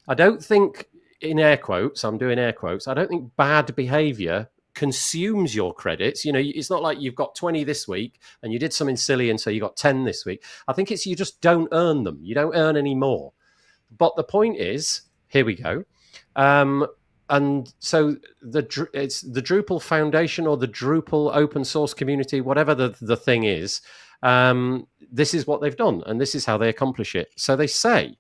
I don't think, in air quotes, I'm doing air quotes, I don't think bad behavior consumes your credits. You know, it's not like you've got 20 this week and you did something silly and so you got 10 this week. I think it's you just don't earn them. You don't earn any more. But the point is, here we go. And so it's the Drupal Foundation or the Drupal open source community, whatever the thing is, this is what they've done and this is how they accomplish it. So they say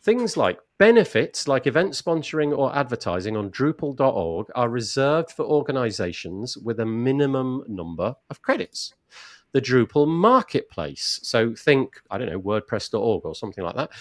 things like benefits like event sponsoring or advertising on Drupal.org are reserved for organizations with a minimum number of credits. The Drupal marketplace, so think, I don't know, WordPress.org or something like that,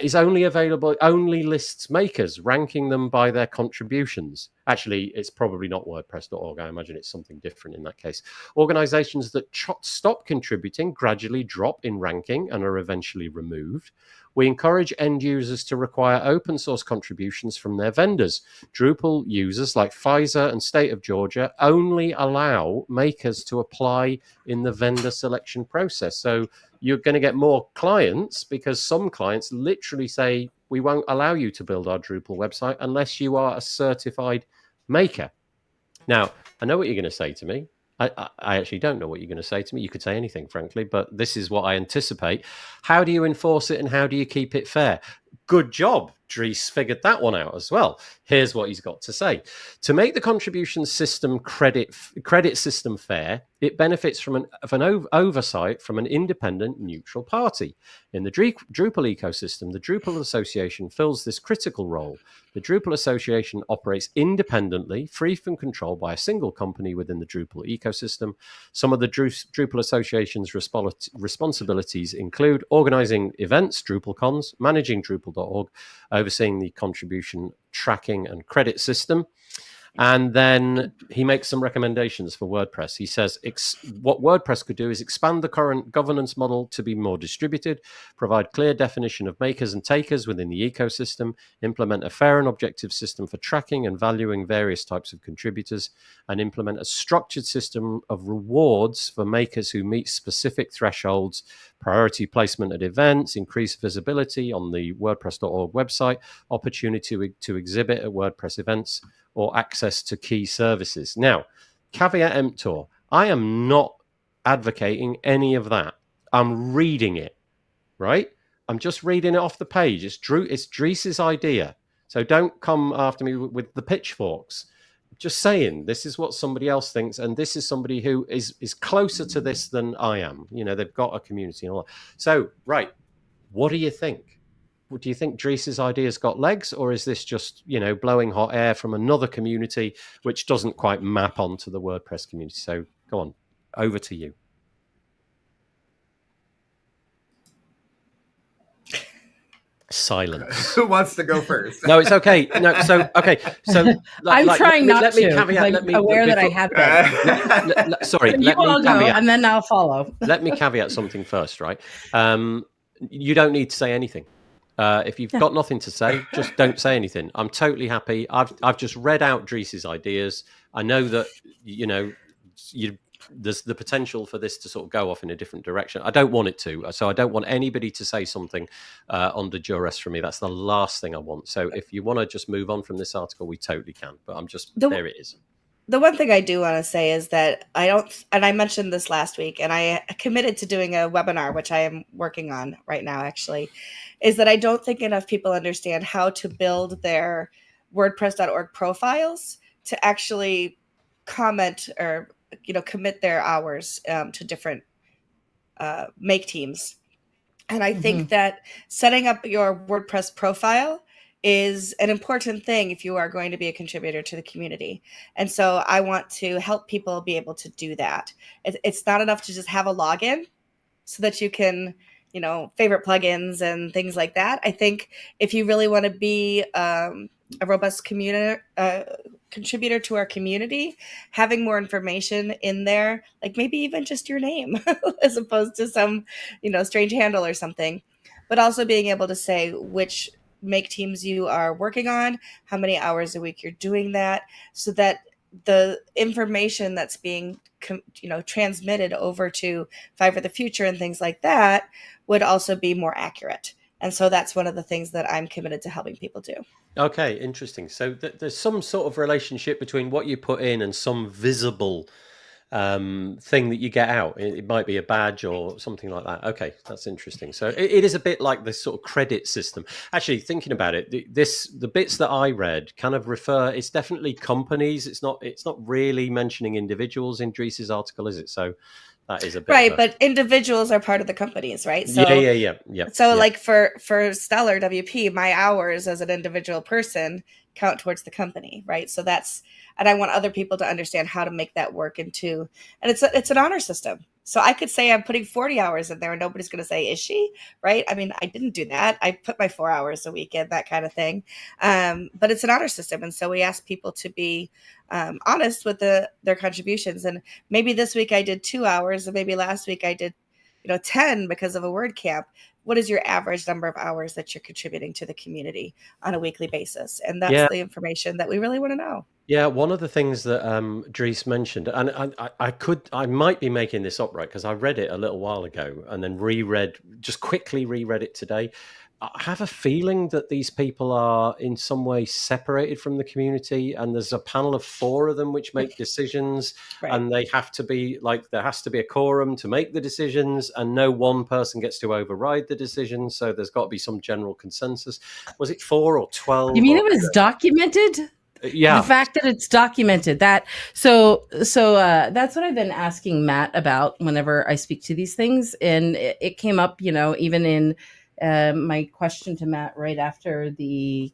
is only available, only lists makers, ranking them by their contributions. Actually, it's probably not WordPress.org. I imagine it's something different in that case. Organizations that stop contributing gradually drop in ranking and are eventually removed. We encourage end users to require open source contributions from their vendors. Drupal users like Pfizer and State of Georgia only allow makers to apply in the vendor selection process. So you're going to get more clients because some clients literally say, we won't allow you to build our Drupal website unless you are a certified maker. Now, I know what you're going to say to me. I actually don't know what you're going to say to me. You could say anything, frankly, but this is what I anticipate. How do you enforce it and how do you keep it fair? Good job, Dries figured that one out as well. Here's what he's got to say. To make the contribution system credit system fair, it benefits from an oversight from an independent, neutral party. In the Drupal ecosystem, the Drupal Association fills this critical role. The Drupal Association operates independently, free from control by a single company within the Drupal ecosystem. Some of the Drupal Association's responsibilities include organizing events, DrupalCons, managing Drupal.org, overseeing the contribution tracking and credit system. And then he makes some recommendations for WordPress. He says what WordPress could do is expand the current governance model to be more distributed, provide clear definition of makers and takers within the ecosystem, implement a fair and objective system for tracking and valuing various types of contributors, and implement a structured system of rewards for makers who meet specific thresholds, priority placement at events, increased visibility on the WordPress.org website, opportunity to exhibit at WordPress events, or access to key services. Now, caveat emptor, I am not advocating any of that. I'm reading it, right? I'm just reading it off the page. It's Dries's idea. So don't come after me with the pitchforks. Just saying, this is what somebody else thinks, and this is somebody who is closer to this than I am. You know, they've got a community and all that. So, right, what do you think? Do you think Dries's idea's got legs, or is this just, you know, blowing hot air from another community which doesn't quite map onto the WordPress community? So go on, over to you. Silence. Who wants to go first? No, it's okay. No, so okay. So I'm trying not let me to. caveat. Let me aware that I have been. Sorry, let me caveat, go, and then I'll follow. Let me caveat something first, right? You don't need to say anything. If you've got nothing to say, just don't say anything. I'm totally happy. I've just read out Dries's ideas. I know that, you know, there's the potential for this to sort of go off in a different direction. I don't want it to. So I don't want anybody to say something under duress from me. That's the last thing I want. So if you want to just move on from this article, we totally can. But I'm just, there it is. The one thing I do want to say is that I don't, and I mentioned this last week, and I committed to doing a webinar, which I am working on right now, actually, is that I don't think enough people understand how to build their WordPress.org profiles to actually comment or, you know, commit their hours to different make teams. And I think that setting up your WordPress profile is an important thing if you are going to be a contributor to the community. And so I want to help people be able to do that. It's not enough to just have a login so that you can, you know, favorite plugins and things like that. I think if you really want to be a robust contributor to our community, having more information in there, like maybe even just your name as opposed to some, you know, strange handle or something, but also being able to say which make teams you are working on, how many hours a week you're doing that, so that the information that's being, you know, transmitted over to Five for the Future and things like that would also be more accurate. And so that's one of the things that I'm committed to helping people do. Okay, interesting. So there's some sort of relationship between what you put in and some visible thing that you get out. It might be a badge or something like that. Okay, that's interesting. So it is a bit like this sort of credit system. Actually, thinking about it, the bits that I read kind of refer. It's definitely companies. It's not really mentioning individuals in Dries's article, is it? So that is a bit right. But individuals are part of the companies, right? So yeah. So like for Stellar WP, my hours as an individual person count towards the company, right? So that's, and I want other people to understand how to make that work into, and it's an honor system. So I could say I'm putting 40 hours in there and nobody's going to say, is she? Right? I mean, I didn't do that. I put my 4 hours a week in, that kind of thing. But it's an honor system. And so we ask people to be honest with their contributions. And maybe this week I did 2 hours, and maybe last week I did, 10 because of a WordCamp. What is your average number of hours that you're contributing to the community on a weekly basis? And that's the information that we really want to know. Yeah, one of the things that Dries mentioned, and I might be making this up, right, because I read it a little while ago and then quickly reread it today. I have a feeling that these people are in some way separated from the community, and there's a panel of 4 of them which make decisions, and they have to be there has to be a quorum to make the decisions, and no one person gets to override the decisions. So there's got to be some general consensus. Was it 4 or 12? You mean it was documented? Yeah, the fact that it's documented, that so that's what I've been asking Matt about whenever I speak to these things, and it came up, even in my question to Matt right after the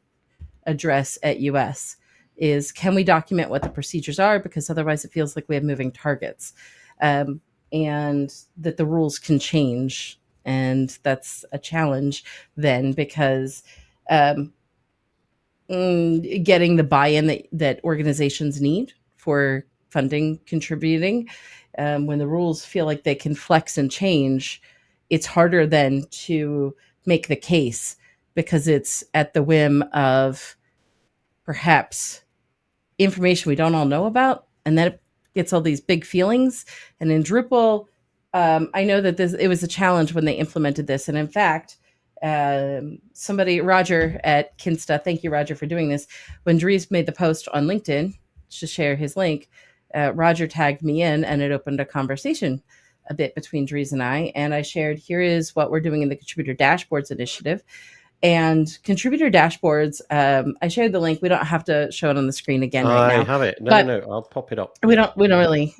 address at US is, can we document what the procedures are, because otherwise it feels like we have moving targets, and that the rules can change, and that's a challenge then, because getting the buy-in that organizations need for funding, contributing, when the rules feel like they can flex and change, it's harder then to make the case, because it's at the whim of perhaps information we don't all know about, and then it gets all these big feelings. And in Drupal, I know that it was a challenge when they implemented this, and in fact, somebody, Roger at Kinsta, thank you, Roger, for doing this. When Dries made the post on LinkedIn to share his link, Roger tagged me in, and it opened a conversation a bit between Dries and I shared, here is what we're doing in the Contributor Dashboards initiative. And contributor dashboards, I shared the link. We don't have to show it on the screen again right now. I have it. No, I'll pop it up. We don't really.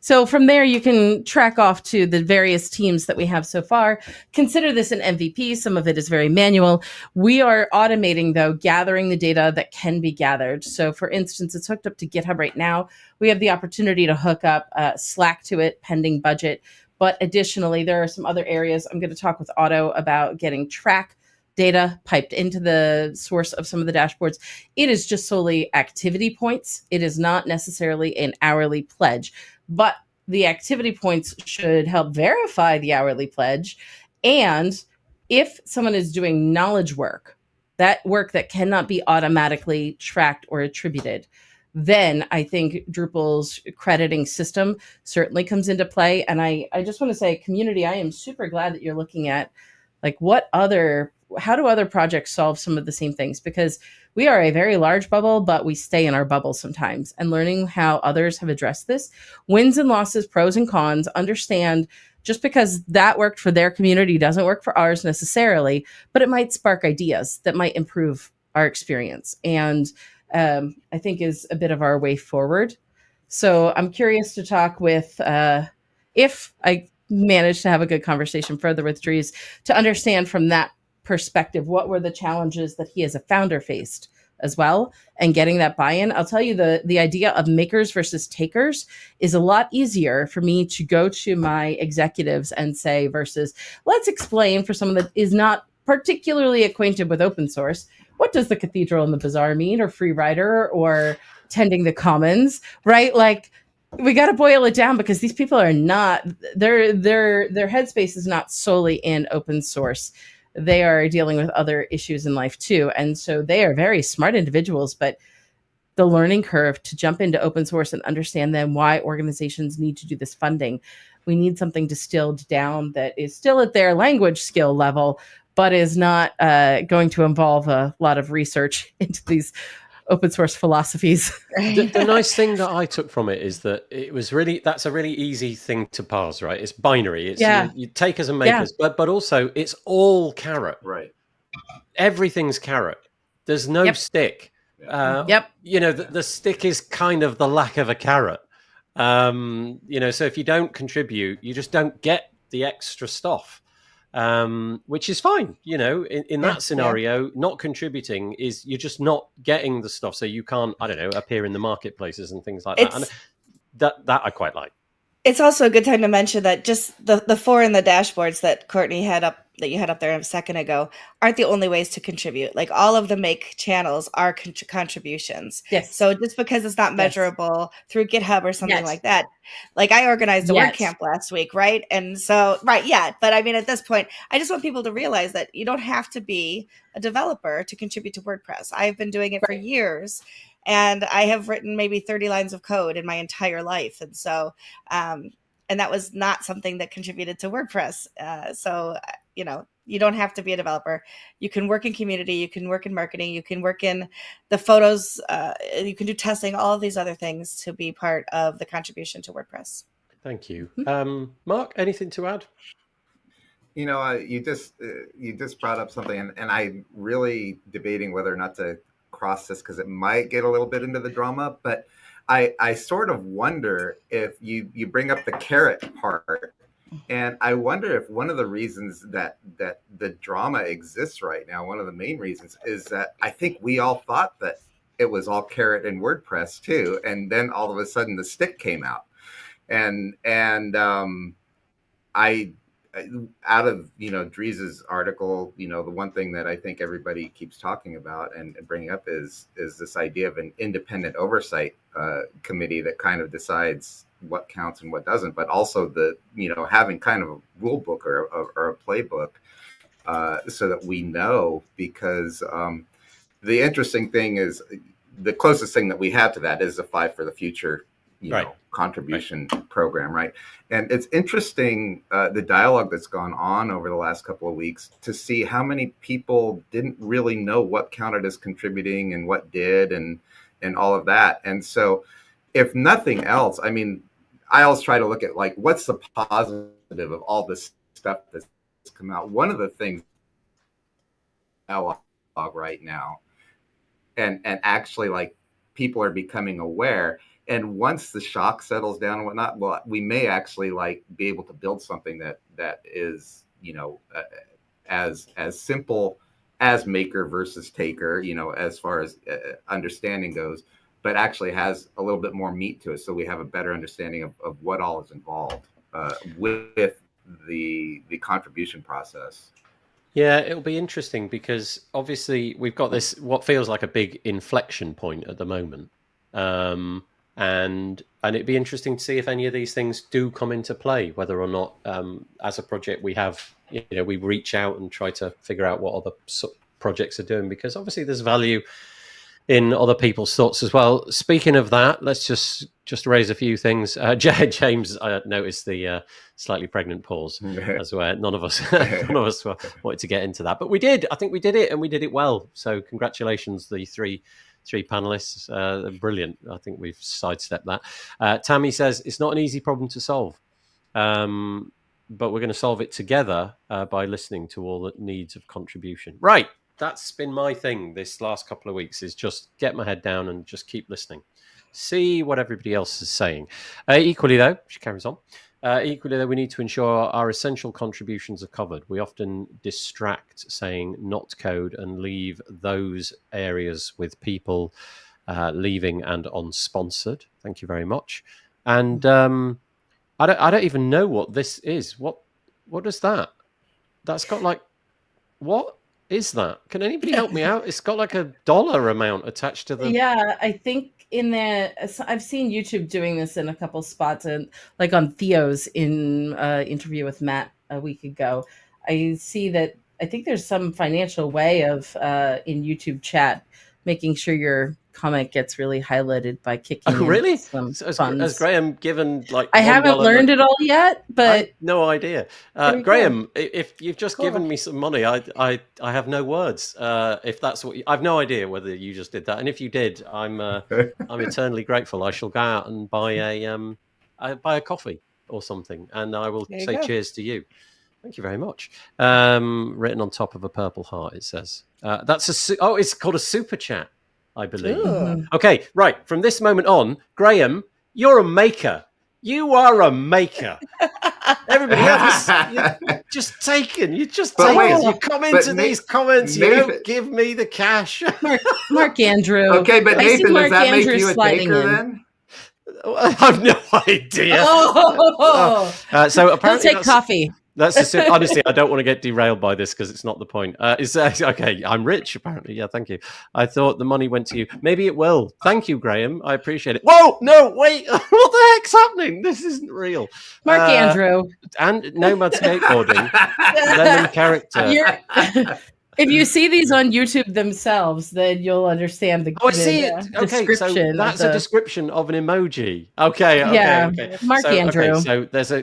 So from there, you can track off to the various teams that we have so far. Consider this an MVP. Some of it is very manual. We are automating, though, gathering the data that can be gathered. So for instance, it's hooked up to GitHub right now. We have the opportunity to hook up Slack to it, pending budget. But additionally, there are some other areas. I'm going to talk with Otto about getting track data piped into the source of some of the dashboards. It is just solely activity points. It is not necessarily an hourly pledge, but the activity points should help verify the hourly pledge. And if someone is doing knowledge work, that work that cannot be automatically tracked or attributed, then I think Drupal's crediting system certainly comes into play. And I just want to say, community, I am super glad that you're looking at how do other projects solve some of the same things? Because we are a very large bubble, but we stay in our bubble sometimes. And learning how others have addressed this, wins and losses, pros and cons, understand just because that worked for their community doesn't work for ours necessarily, but it might spark ideas that might improve our experience. And I think is a bit of our way forward. So I'm curious to talk with, if I manage to have a good conversation further with Dries, to understand from that perspective, what were the challenges that he as a founder faced as well, and getting that buy-in. I'll tell you, the idea of makers versus takers is a lot easier for me to go to my executives and say, versus let's explain for someone that is not particularly acquainted with open source, what does the cathedral and the bazaar mean, or free rider, or tending the commons, right? Like, we got to boil it down, because these people are not, their headspace is not solely in open source. They are dealing with other issues in life too. And so they are very smart individuals, but the learning curve to jump into open source and understand then why organizations need to do this funding. We need something distilled down that is still at their language skill level, but is not going to involve a lot of research into these open source philosophies. The nice thing that I took from it is that that's a really easy thing to parse, right? It's binary. It's you takers and makers, but also it's all carrot. Right. Everything's carrot. There's no stick. The stick is kind of the lack of a carrot. So if you don't contribute, you just don't get the extra stuff. Which is fine, in that scenario, not contributing is you're just not getting the stuff, so you can't, appear in the marketplaces and things like that. And that I quite like. It's also a good time to mention that just the 4 in the dashboards that Courtney that you had up there a second ago aren't the only ways to contribute. Like, all of the make channels are contributions. Yes. So just because it's not measurable through GitHub or something like that, like I organized a WordCamp last week, right? And so, but I mean, at this point, I just want people to realize that you don't have to be a developer to contribute to WordPress. I've been doing it for years. And I have written maybe 30 lines of code in my entire life. And so, and that was not something that contributed to WordPress. So, You don't have to be a developer. You can work in community. You can work in marketing. You can work in the photos. You can do testing, all of these other things to be part of the contribution to WordPress. Thank you. Marc, anything to add? You just brought up something, and I'm really debating whether or not to cross this because it might get a little bit into the drama, but I sort of wonder if you bring up the carrot part, and I wonder if one of the reasons that the drama exists right now, one of the main reasons, is that I think we all thought that it was all carrot in WordPress too, and then all of a sudden the stick came out, and I out of Dries's article, the one thing that I think everybody keeps talking about and bringing up is this idea of an independent oversight committee that kind of decides what counts and what doesn't, but also the having kind of a rule book or a playbook so that we know, because the interesting thing is the closest thing that we have to that is the Five for the Future contribution program, right? And it's interesting the dialogue that's gone on over the last couple of weeks to see how many people didn't really know what counted as contributing and what did and all of that. And so if nothing else, I mean, I always try to look at like what's the positive of all this stuff that's come out. One of the things right now and actually like people are becoming aware. And once the shock settles down and whatnot, well, we may actually like be able to build something that is, as simple as maker versus taker, as far as understanding goes, but actually has a little bit more meat to it. So we have a better understanding of what all is involved with the contribution process. Yeah, it'll be interesting because obviously we've got this, what feels like a big inflection point at the moment. And it'd be interesting to see if any of these things do come into play, whether or not as a project we have, we reach out and try to figure out what other projects are doing, because obviously there's value in other people's thoughts as well. Speaking of that, let's just raise a few things. James, I noticed the slightly pregnant pause as well. None of us wanted to get into that, but we did. I think we did it, and we did it well. So congratulations, the three panelists. Brilliant. I think we've sidestepped that. Tammy says it's not an easy problem to solve, but we're going to solve it together by listening to all the needs of contribution. Right. That's been my thing this last couple of weeks, is just get my head down and just keep listening. See what everybody else is saying. Equally, though, she carries on. We need to ensure our essential contributions are covered. We often distract saying not code and leave those areas with people leaving and unsponsored. Thank you very much. And I don't even know what this is. What is that? That's got like, what is that? Can anybody help me out? It's got like a dollar amount attached to the... Yeah, I think I've seen YouTube doing this in a couple spots, and like on Theo's interview with Matt a week ago, I see that I think there's some financial way of in YouTube chat making sure your comment gets really highlighted by kicking really? Some so funds. Has Graham given like... I haven't learned it all yet, but... no idea. Graham, if you've just given me some money, I have no words. If that's what I've no idea whether you just did that. And if you did, I'm eternally grateful. I shall go out and buy a coffee or something, and I will say cheers to you. Thank you very much. Written on top of a purple heart, it says. It's called a super chat, I believe. Ooh. Okay, right. From this moment on, Graham, you're a maker. You are a maker. Everybody else, you're just taken. You're just taken. You come into these comments. You don't give me the cash. Mark Andrew. Okay, but Nathan, does that make Andrew you a taker then? I have no idea. So apparently, he'll take coffee. Honestly, I don't want to get derailed by this because it's not the point. Okay, I'm rich, apparently. Yeah, thank you. I thought the money went to you. Maybe it will. Thank you, Graham. I appreciate it. Whoa, no, wait. What the heck's happening? This isn't real. Mark Andrew. And Nomad Skateboarding. Lemon Character. If you see these on YouTube themselves, then you'll understand the I see it. Okay, description. So that's a description of an emoji. Okay. Mark Andrew.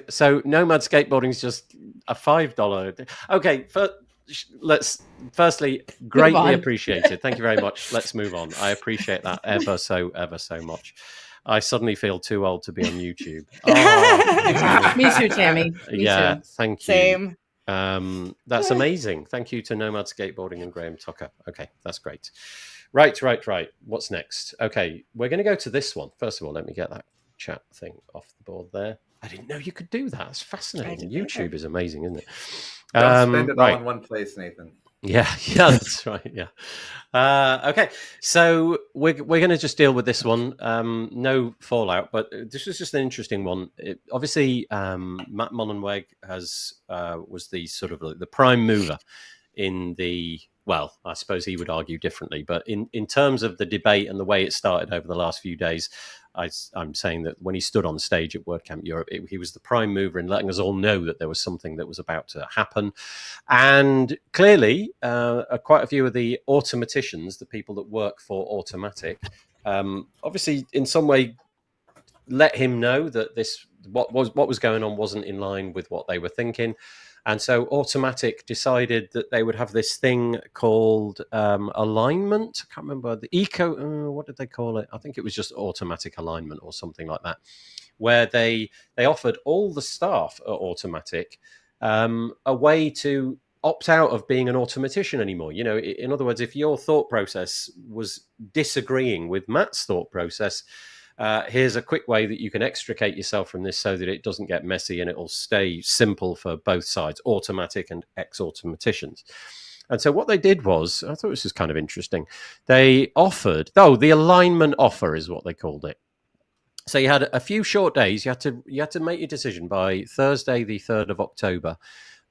So Nomad Skateboarding is just a $5. Okay, let's firstly greatly appreciated. Thank you very much. Let's move on. I appreciate that ever so much. I suddenly feel too old to be on YouTube. Oh, me too, Tammy. Me too. Thank you. Same. That's amazing. Thank you to Nomad Skateboarding and Graham Tucker. Okay, that's great. Right. What's next? Okay, we're going to go to this one. First of all, let me get that chat thing off the board there. I didn't know you could do that. It's fascinating. YouTube is amazing, isn't it? Don't spend it all in one place, Nathan. Yeah, that's right. Yeah. Okay, so we're going to just deal with this one. No fallout, but this was just an interesting one. Obviously, Matt Mullenweg was the sort of the prime mover in the. Well, I suppose he would argue differently, but in terms of the debate and the way it started over the last few days, I'm saying that when he stood on stage at WordCamp Europe, he was the prime mover in letting us all know that there was something that was about to happen. And clearly, quite a few of the automaticians, the people that work for Automatic, obviously in some way let him know that what was going on wasn't in line with what they were thinking. And so Automatic decided that they would have this thing called alignment. I can't remember what did they call it? I think it was just automatic alignment or something like that, where they offered all the staff at Automatic a way to opt out of being an automatician anymore. You know, in other words, if your thought process was disagreeing with Matt's thought process, here's a quick way that you can extricate yourself from this so that it doesn't get messy and it will stay simple for both sides, Automatic and ex-automaticians. And so what they did was, I thought this was kind of interesting. They offered, the alignment offer is what they called it. So you had a few short days. You had to make your decision by Thursday, the 3rd of October.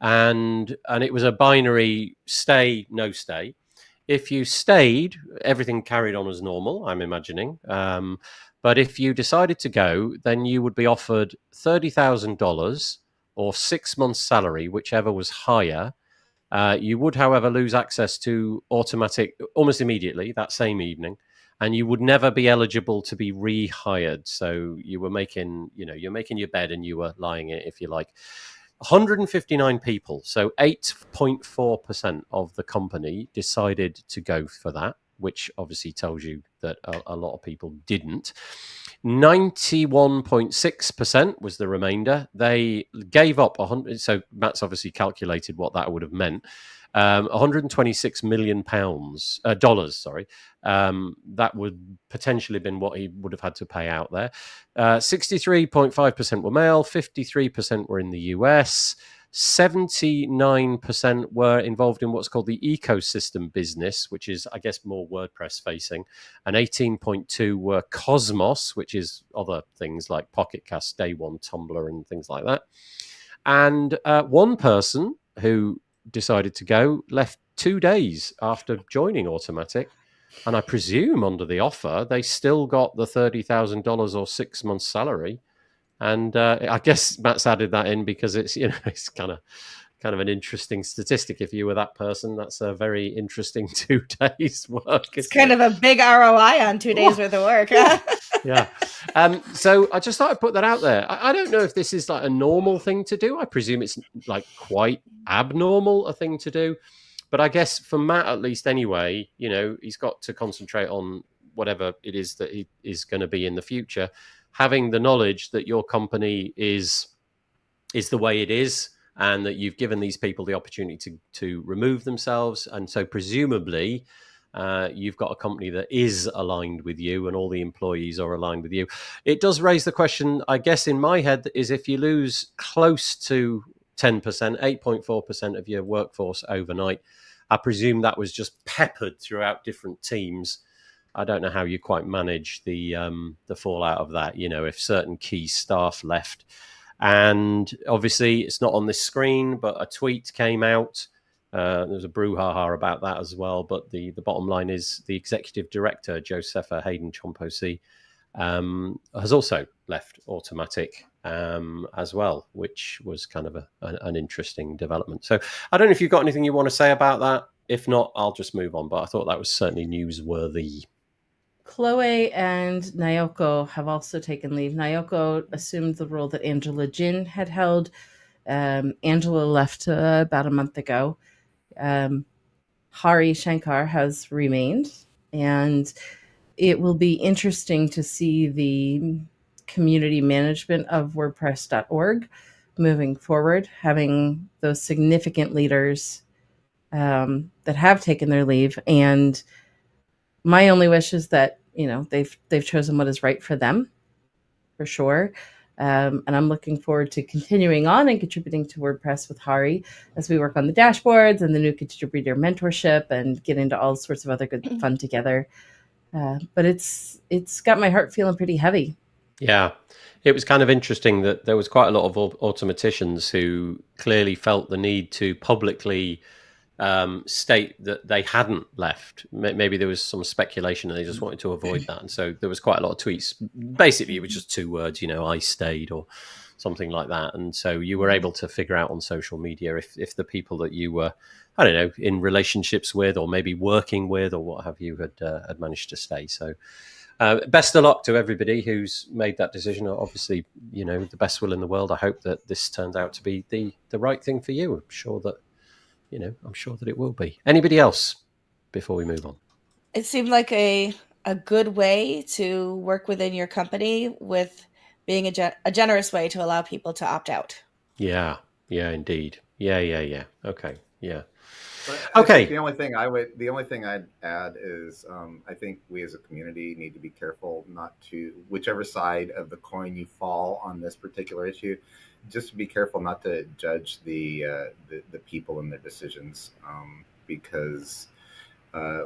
And it was a binary stay, no stay. If you stayed, everything carried on as normal, I'm imagining. But if you decided to go, then you would be offered $30,000 or 6 months' salary, whichever was higher. You would, however, lose access to Automatic almost immediately that same evening, and you would never be eligible to be rehired. So you were you're making your bed and you were lying it, if you like. 159 people, so 8.4% of the company decided to go for that, which obviously tells you that a lot of people didn't. 91.6% was the remainder. They gave up 100. So Matt's obviously calculated what that would have meant. 126 million dollars. Sorry, that would potentially have been what he would have had to pay out there. 63.5% were male. 53% were in the US. 79% were involved in what's called the ecosystem business, which is, I guess, more WordPress facing. And 18.2 were Cosmos, which is other things like Pocket Cast, Day One, Tumblr, and things like that. And one person who decided to go left 2 days after joining Automatic. And I presume under the offer, they still got the $30,000 or 6 months salary. And I guess Matt's added that in because it's it's kind of an interesting statistic. If you were that person, that's a very interesting 2 days work. It's kind of a big ROI on 2 days worth of work. Yeah. So I just thought I'd put that out there. I don't know if this is like a normal thing to do. I presume it's like quite abnormal a thing to do. But I guess for Matt, at least anyway, he's got to concentrate on whatever it is that he is going to be in the future. Having the knowledge that your company is the way it is, and that you've given these people the opportunity to remove themselves, and so presumably you've got a company that is aligned with you, and all the employees are aligned with you. It does raise the question, I guess, in my head, is if you lose close to 10%, 8.4% of your workforce overnight, I presume that was just peppered throughout different teams. I don't know how you quite manage the fallout of that, if certain key staff left. And obviously it's not on this screen, but a tweet came out. There's a brouhaha about that as well. But the bottom line is the executive director, Josepha Hayden Chomposi, has also left Automatic as well, which was kind of an interesting development. So I don't know if you've got anything you want to say about that. If not, I'll just move on. But I thought that was certainly newsworthy. Chloe and Naoko have also taken leave. Naoko assumed the role that Angela Jin had held. Angela left about a month ago. Hari Shankar has remained, and it will be interesting to see the community management of WordPress.org moving forward, having those significant leaders that have taken their leave. And my only wish is that, you know, they've chosen what is right for them, for sure. And I'm looking forward to continuing on and contributing to WordPress with Hari as we work on the dashboards and the new contributor mentorship and get into all sorts of other good fun together. But it's got my heart feeling pretty heavy. Yeah, it was kind of interesting that there was quite a lot of automaticians who clearly felt the need to publicly state that they hadn't left. Maybe there was some speculation and they just wanted to avoid that. And so there was quite a lot of tweets. Basically, it was just 2 words, you know, I stayed or something like that. And so you were able to figure out on social media if the people that you were, I don't know, in relationships with or maybe working with or what have you had managed to stay. So best of luck to everybody who's made that decision. Obviously, you know, the best will in the world. I hope that this turns out to be the right thing for you. I'm sure that it will be. Anybody else before we move on? It seemed like a good way to work within your company with being a generous way to allow people to opt out. Yeah, indeed. Yeah. Okay, yeah. Okay. The only thing I'd add is I think we as a community need to be careful not to, whichever side of the coin you fall on this particular issue, just to be careful not to judge the people and their decisions, because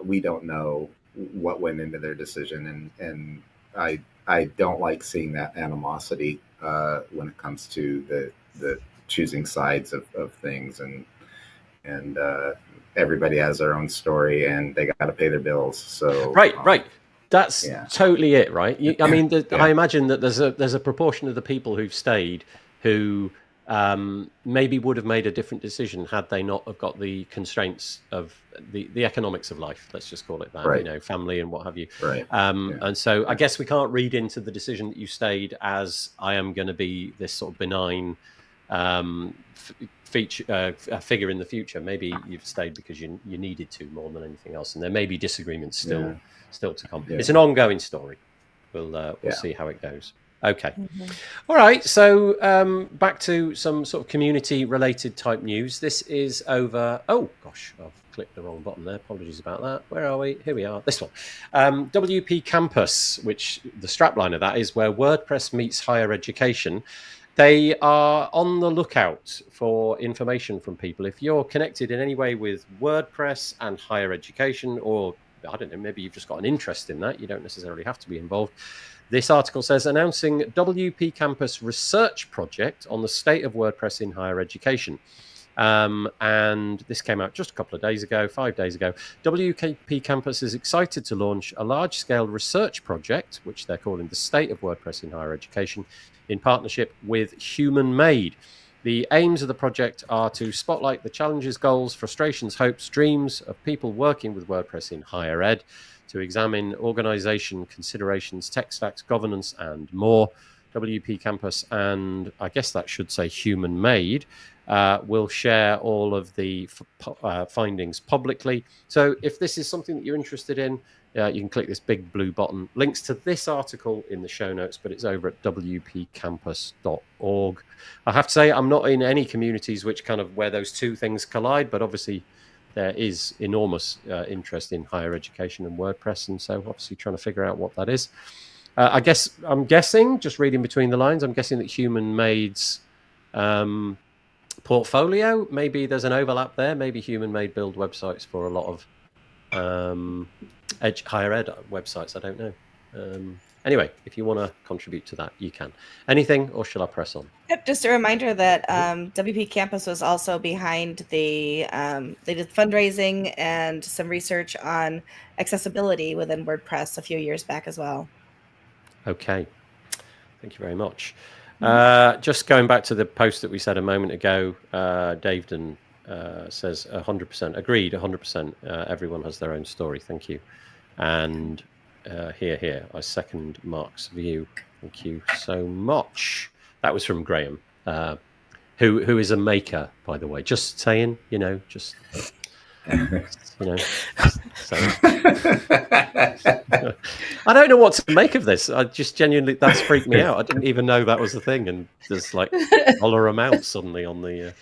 we don't know what went into their decision, and I don't like seeing that animosity when it comes to the choosing sides of things, and everybody has their own story and they got to pay their bills. So right. That's totally it, right? I mean, I imagine that there's a proportion of the people who've stayed who maybe would have made a different decision had they not have got the constraints of the economics of life. Let's just call it that, you know, family and what have you. Right. And so I guess we can't read into the decision that you stayed as I am going to be this sort of benign figure in the future. Maybe you've stayed because you needed to more than anything else, and there may be disagreements still to come. It's an ongoing story. We'll see how it goes. Okay. All right. So back to some sort of community related type news. This is over. Oh gosh, I've clicked the wrong button there. Apologies about that. Where are we? Here we are. This one. WP Campus, which the strapline of that is where WordPress meets higher education. They are on the lookout for information from people. If you're connected in any way with WordPress and higher education, or I don't know, maybe you've just got an interest in that, you don't necessarily have to be involved. This article says, announcing WP Campus research project on the state of WordPress in higher education. And this came out just a couple of days ago, 5 days ago. WP Campus is excited to launch a large-scale research project, which they're calling the state of WordPress in higher education, in partnership with Human Made. The aims of the project are to spotlight the challenges, goals, frustrations, hopes, dreams of people working with WordPress in higher ed, to examine organization considerations, tech stacks, governance, and more. WP Campus, and I guess that should say Human Made, will share all of the findings publicly. So if this is something that you're interested in, you can click this big blue button. Links to this article in the show notes, but it's over at wpcampus.org. I have to say, I'm not in any communities which kind of where those two things collide, but obviously there is enormous interest in higher education and WordPress, and so obviously trying to figure out what that is. I'm guessing, just reading between the lines, I'm guessing that Human Made's portfolio, maybe there's an overlap there. Maybe Human Made build websites for a lot of higher ed websites. I don't know. Anyway, if you want to contribute to that, you can. Anything, or shall I press on? Yep, just a reminder that WP Campus was also behind they did fundraising and some research on accessibility within WordPress a few years back as well. Okay, thank you very much. Just going back to the post that we said a moment ago, Daveden says 100%, agreed, 100%. Everyone has their own story. Thank you. And here, I second Marc's view. Thank you so much. That was from Graham, who is a maker, by the way. Just saying, just You know, so I don't know what to make of this. I just genuinely, that's freaked me out. I didn't even know that was the thing, and there's like dollar amounts suddenly on the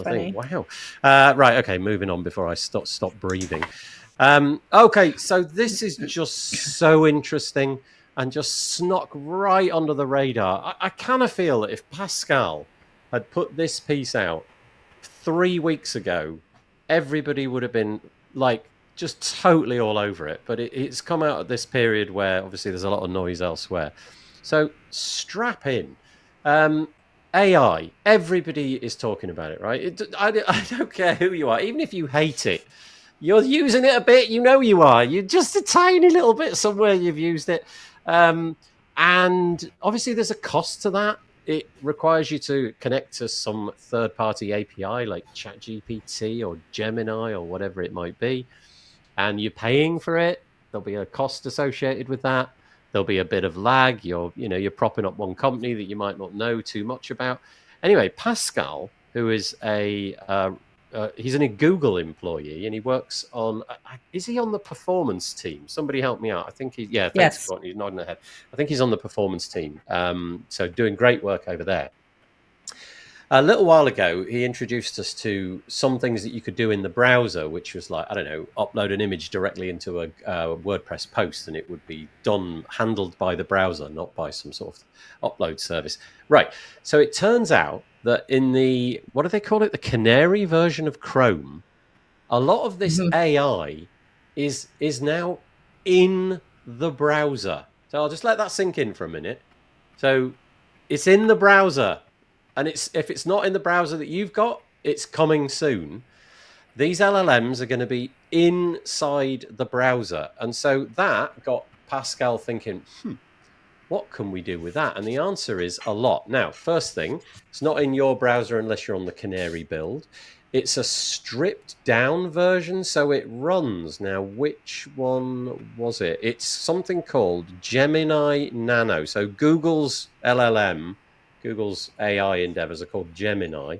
thing. Wow. Right. Okay. Moving on before I stop breathing. Okay. So this is just so interesting and just snuck right under the radar. I kind of feel that if Pascal had put this piece out 3 weeks ago, everybody would have been like just totally all over it. But it's come out at this period where obviously there's a lot of noise elsewhere. So strap in. AI, everybody is talking about it, right? I don't care who you are, even if you hate it, you're using it a bit, you know you are. You're just a tiny little bit somewhere you've used it. And obviously there's a cost to that. It requires you to connect to some third-party API like ChatGPT or Gemini or whatever it might be. And you're paying for it. There'll be a cost associated with that. There'll be a bit of lag. You're propping up one company that you might not know too much about. Anyway, Pascal, who is he's a Google employee, and he works on. Is he on the performance team? Somebody help me out. I think thanks, yes. Courtney. He's nodding ahead. I think he's on the performance team. So doing great work over there. A little while ago, he introduced us to some things that you could do in the browser, which was like, I don't know, upload an image directly into a WordPress post, and it would be handled by the browser, not by some sort of upload service. Right. So it turns out that in the, what do they call it? The Canary version of Chrome, a lot of this AI is now in the browser. So I'll just let that sink in for a minute. So it's in the browser. And if it's not in the browser that you've got, it's coming soon. These LLMs are going to be inside the browser. And so that got Pascal thinking, what can we do with that? And the answer is a lot. Now, first thing, it's not in your browser unless you're on the Canary build. It's a stripped down version, so it runs. Now, which one was it? It's something called Gemini Nano. So Google's LLM, Google's AI endeavors are called Gemini.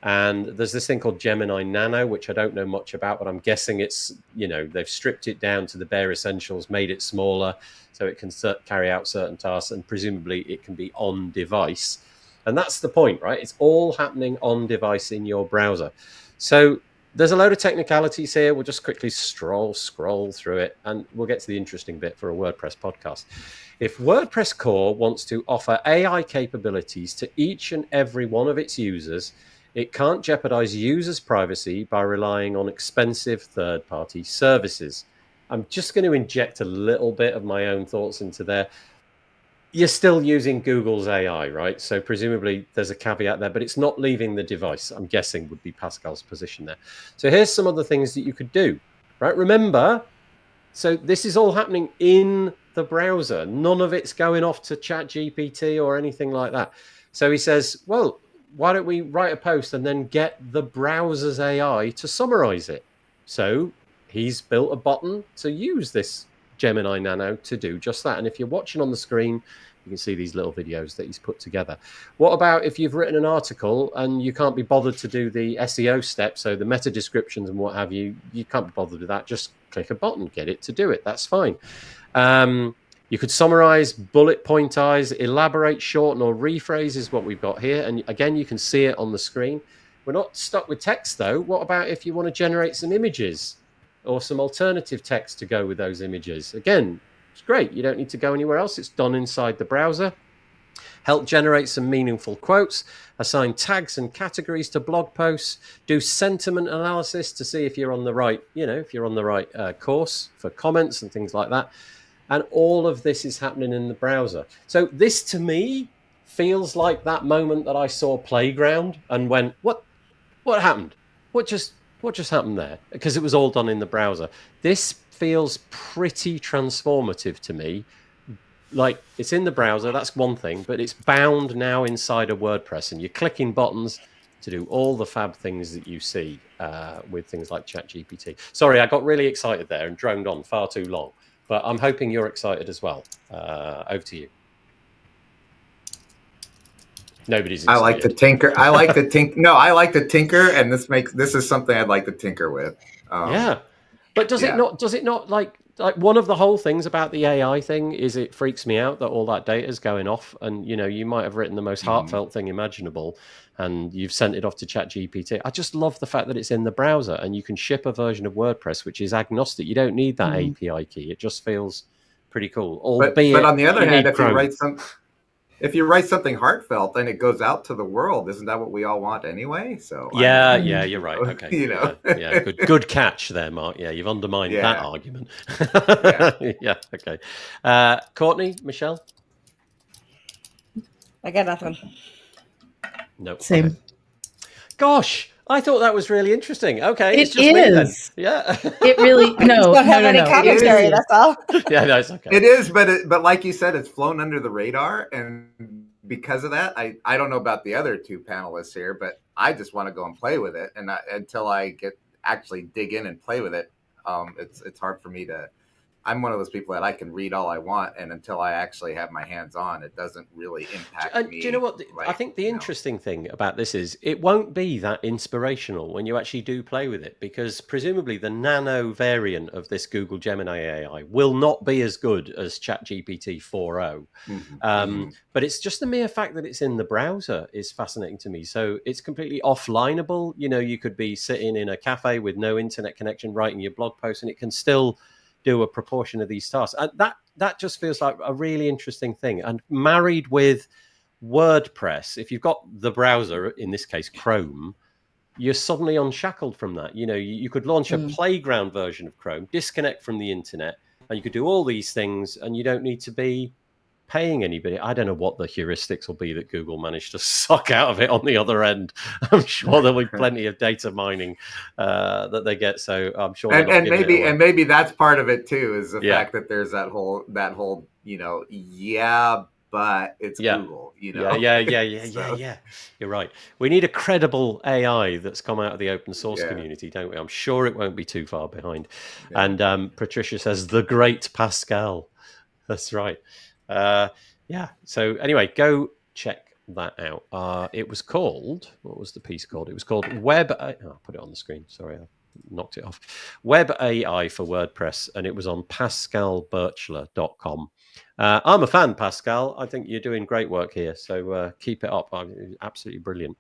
And there's this thing called Gemini Nano, which I don't know much about, but I'm guessing it's, they've stripped it down to the bare essentials, made it smaller so it can carry out certain tasks, and presumably it can be on device. And that's the point, right? It's all happening on device in your browser. So there's a load of technicalities here. We'll just quickly scroll through it, and we'll get to the interesting bit for a WordPress podcast. If WordPress Core wants to offer AI capabilities to each and every one of its users, it can't jeopardize users' privacy by relying on expensive third-party services. I'm just going to inject a little bit of my own thoughts into there. You're still using Google's AI, right? So presumably there's a caveat there, but it's not leaving the device, I'm guessing would be Pascal's position there. So here's some other things that you could do, right? Remember, so this is all happening in the browser. None of it's going off to ChatGPT or anything like that. So he says, well, why don't we write a post and then get the browser's AI to summarize it? So he's built a button to use this Gemini Nano to do just that. And if you're watching on the screen, you can see these little videos that he's put together. What about if you've written an article and you can't be bothered to do the SEO steps, so the meta descriptions and what have you, you can't be bothered with that. Just click a button, get it to do it. That's fine. You could summarize, bullet pointize, elaborate, shorten, or rephrase is what we've got here. And again, you can see it on the screen. We're not stuck with text, though. What about if you want to generate some images or some alternative text to go with those images? Again, it's great. You don't need to go anywhere else. It's done inside the browser. Help generate some meaningful quotes, assign tags and categories to blog posts, do sentiment analysis to see if you're on the right, if you're on the right course for comments and things like that. And all of this is happening in the browser. So this, to me, feels like that moment that I saw Playground and went, what happened? What just happened there? Because it was all done in the browser. This feels pretty transformative to me. Like, it's in the browser, that's one thing, but it's bound now inside of WordPress, and you're clicking buttons to do all the fab things that you see with things like ChatGPT. Sorry, I got really excited there and droned on far too long. But I'm hoping you're excited as well. Over to you. Nobody's I excited. like to tinker. I like to tinker. No, I like to tinker, and this is something I'd like to tinker with. Yeah, but does it not like one of the whole things about the AI thing is it freaks me out that all that data is going off, and you might have written the most heartfelt thing imaginable, and you've sent it off to ChatGPT. I just love the fact that it's in the browser and you can ship a version of WordPress which is agnostic. You don't need that API key. It just feels pretty cool. But on the other hand, if you write something heartfelt, then it goes out to the world. Isn't that what we all want anyway? So yeah, you're right. Okay, yeah, good catch there, Mark. Yeah, you've undermined that argument. Yeah, okay. Courtney, Michelle, I got nothing. Nope. Same. Okay. Gosh, I thought that was really interesting. Okay, it's just is. me then. Yeah, it really don't have any commentary. That's all. Yeah, no, it's okay. It is, but like you said, it's flown under the radar, and because of that, I don't know about the other two panelists here, but I just want to go and play with it, and until I actually dig in and play with it, it's hard for me to. I'm one of those people that I can read all I want, and until I actually have my hands on, it doesn't really impact me. Do you know what? I think the interesting thing about this is it won't be that inspirational when you actually do play with it, because presumably the nano variant of this Google Gemini AI will not be as good as ChatGPT 4.0. But it's just the mere fact that it's in the browser is fascinating to me. So it's completely offlineable. You could be sitting in a cafe with no internet connection, writing your blog post, and it can still do a proportion of these tasks. And that just feels like a really interesting thing. And married with WordPress, if you've got the browser, in this case Chrome, you're suddenly unshackled from that. You could launch a playground version of Chrome, disconnect from the internet, and you could do all these things, and you don't need to be paying anybody. I don't know what the heuristics will be that Google managed to suck out of it on the other end. I'm sure there'll be plenty of data mining that they get. So I'm sure. And maybe that's part of it too, is the fact that there's that whole but it's Google. Yeah. You're right. We need a credible AI that's come out of the open source community, don't we? I'm sure it won't be too far behind. Yeah. And Patricia says the great Pascal. That's right. So anyway, go check that out. It was called, what was the piece called? It was called I'll put it on the screen. Sorry, I knocked it off. Web AI for WordPress, and it was on pascalbirchler.com. I'm a fan, Pascal. I think you're doing great work here. So keep it up. Absolutely brilliant.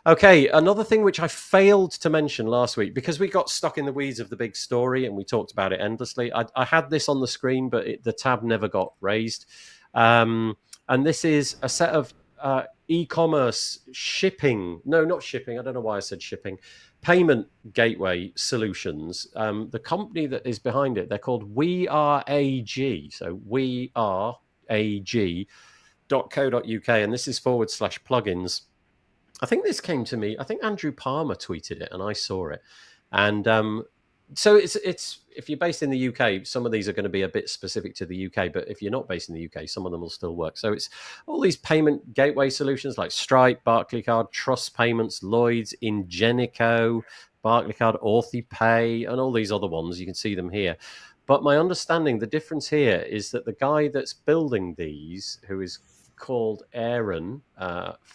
Okay, another thing which I failed to mention last week, because we got stuck in the weeds of the big story and we talked about it endlessly. I had this on the screen, but the tab never got raised. And this is a set of e-commerce shipping. No, not shipping. I don't know why I said shipping. Payment gateway solutions. The company that is behind it, they're called WeAreAG. So WeAreAG.co.uk. And this is /plugins. I think this came to me. I think Andrew Palmer tweeted it, and I saw it. And so it's if you're based in the UK, some of these are going to be a bit specific to the UK. But if you're not based in the UK, some of them will still work. So it's all these payment gateway solutions like Stripe, Barclaycard, Trust Payments, Lloyds, Ingenico, Barclaycard, AuthiePay, and all these other ones. You can see them here. But my understanding, the difference here is that the guy that's building these, who is called Aaron,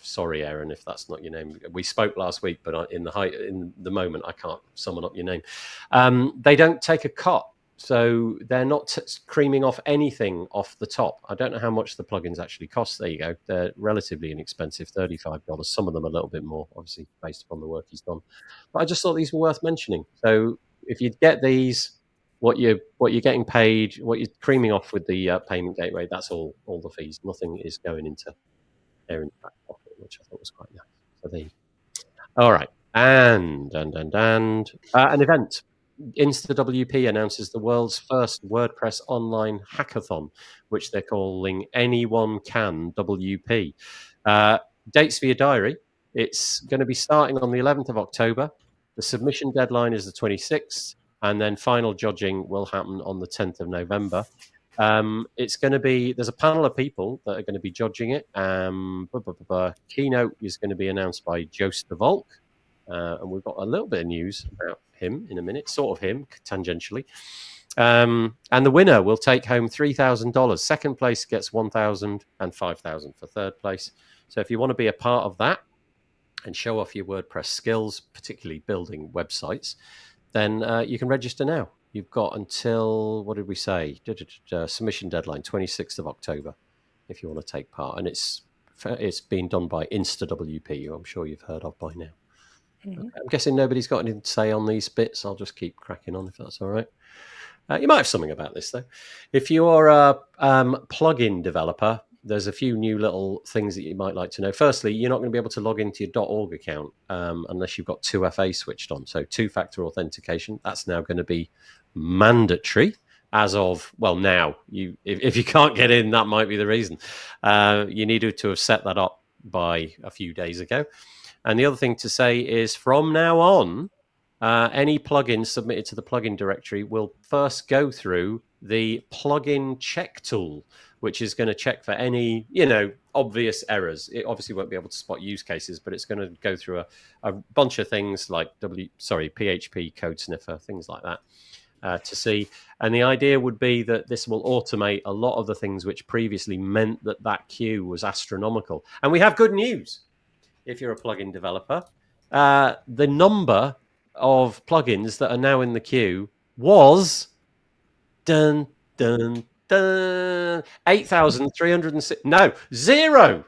sorry Aaron if that's not your name, we spoke last week, but in the moment I can't summon up your name. They don't take a cut, so they're not creaming off anything off the top. I don't know how much the plugins actually cost. There you go. They're relatively inexpensive, $35. Some of them a little bit more, obviously based upon the work he's done, but I just thought these were worth mentioning. So if you get these, what you're getting paid, what you're creaming off with the payment gateway, that's all the fees. Nothing is going into Aaron's back pocket, which I thought was quite nice. So there you go. All right. And an event. InstaWP announces the world's first WordPress online hackathon, which they're calling Anyone Can WP. Dates for your diary. It's going to be starting on the 11th of October. The submission deadline is the 26th. And then final judging will happen on the 10th of November. It's going to be, there's a panel of people that are going to be judging it. Keynote is going to be announced by Joost de Valk. And we've got a little bit of news about him in a minute, sort of him, tangentially. And the winner will take home $3,000. Second place gets $1,000 and $5,000 for third place. So if you want to be a part of that and show off your WordPress skills, particularly building websites, then you can register now. You've got until, what did we say? Submission deadline, 26th of October, if you want to take part. And it's been done by InstaWP, who I'm sure you've heard of by now. Mm-hmm. I'm guessing nobody's got anything to say on these bits. I'll just keep cracking on if that's all right. You might have something about this, though. If you're a plugin developer, there's a few new little things that you might like to know. Firstly, you're not going to be able to log into your .org account unless you've got 2FA switched on. So two-factor authentication, that's now going to be mandatory as of, well, now. If you can't get in, that might be the reason. You needed to have set that up by a few days ago. And the other thing to say is from now on, any plugins submitted to the plugin directory will first go through the plugin check tool, which is going to check for any, obvious errors. It obviously won't be able to spot use cases, but it's going to go through a bunch of things like PHP code sniffer, things like that to see. And the idea would be that this will automate a lot of the things which previously meant that queue was astronomical. And we have good news. If you're a plugin developer, the number of plugins that are now in the queue was 8,306. No, zero.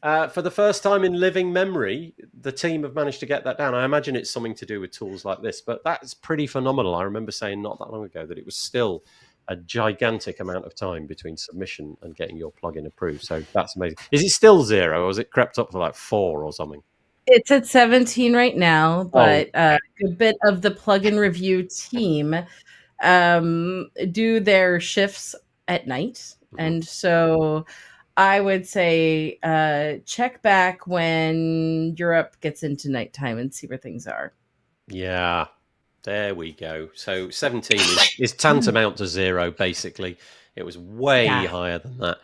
For the first time in living memory, the team have managed to get that down. I imagine it's something to do with tools like this, but that's pretty phenomenal. I remember saying not that long ago that it was still a gigantic amount of time between submission and getting your plugin approved. So that's amazing. Is it still zero, or has it crept up to like 4 or something? It's at 17 right now, but a bit of the plugin review team do their shifts at night. Mm-hmm. And so I would say check back when Europe gets into nighttime and see where things are. Yeah. There we go. So 17 is tantamount to zero, basically. It was way higher than that.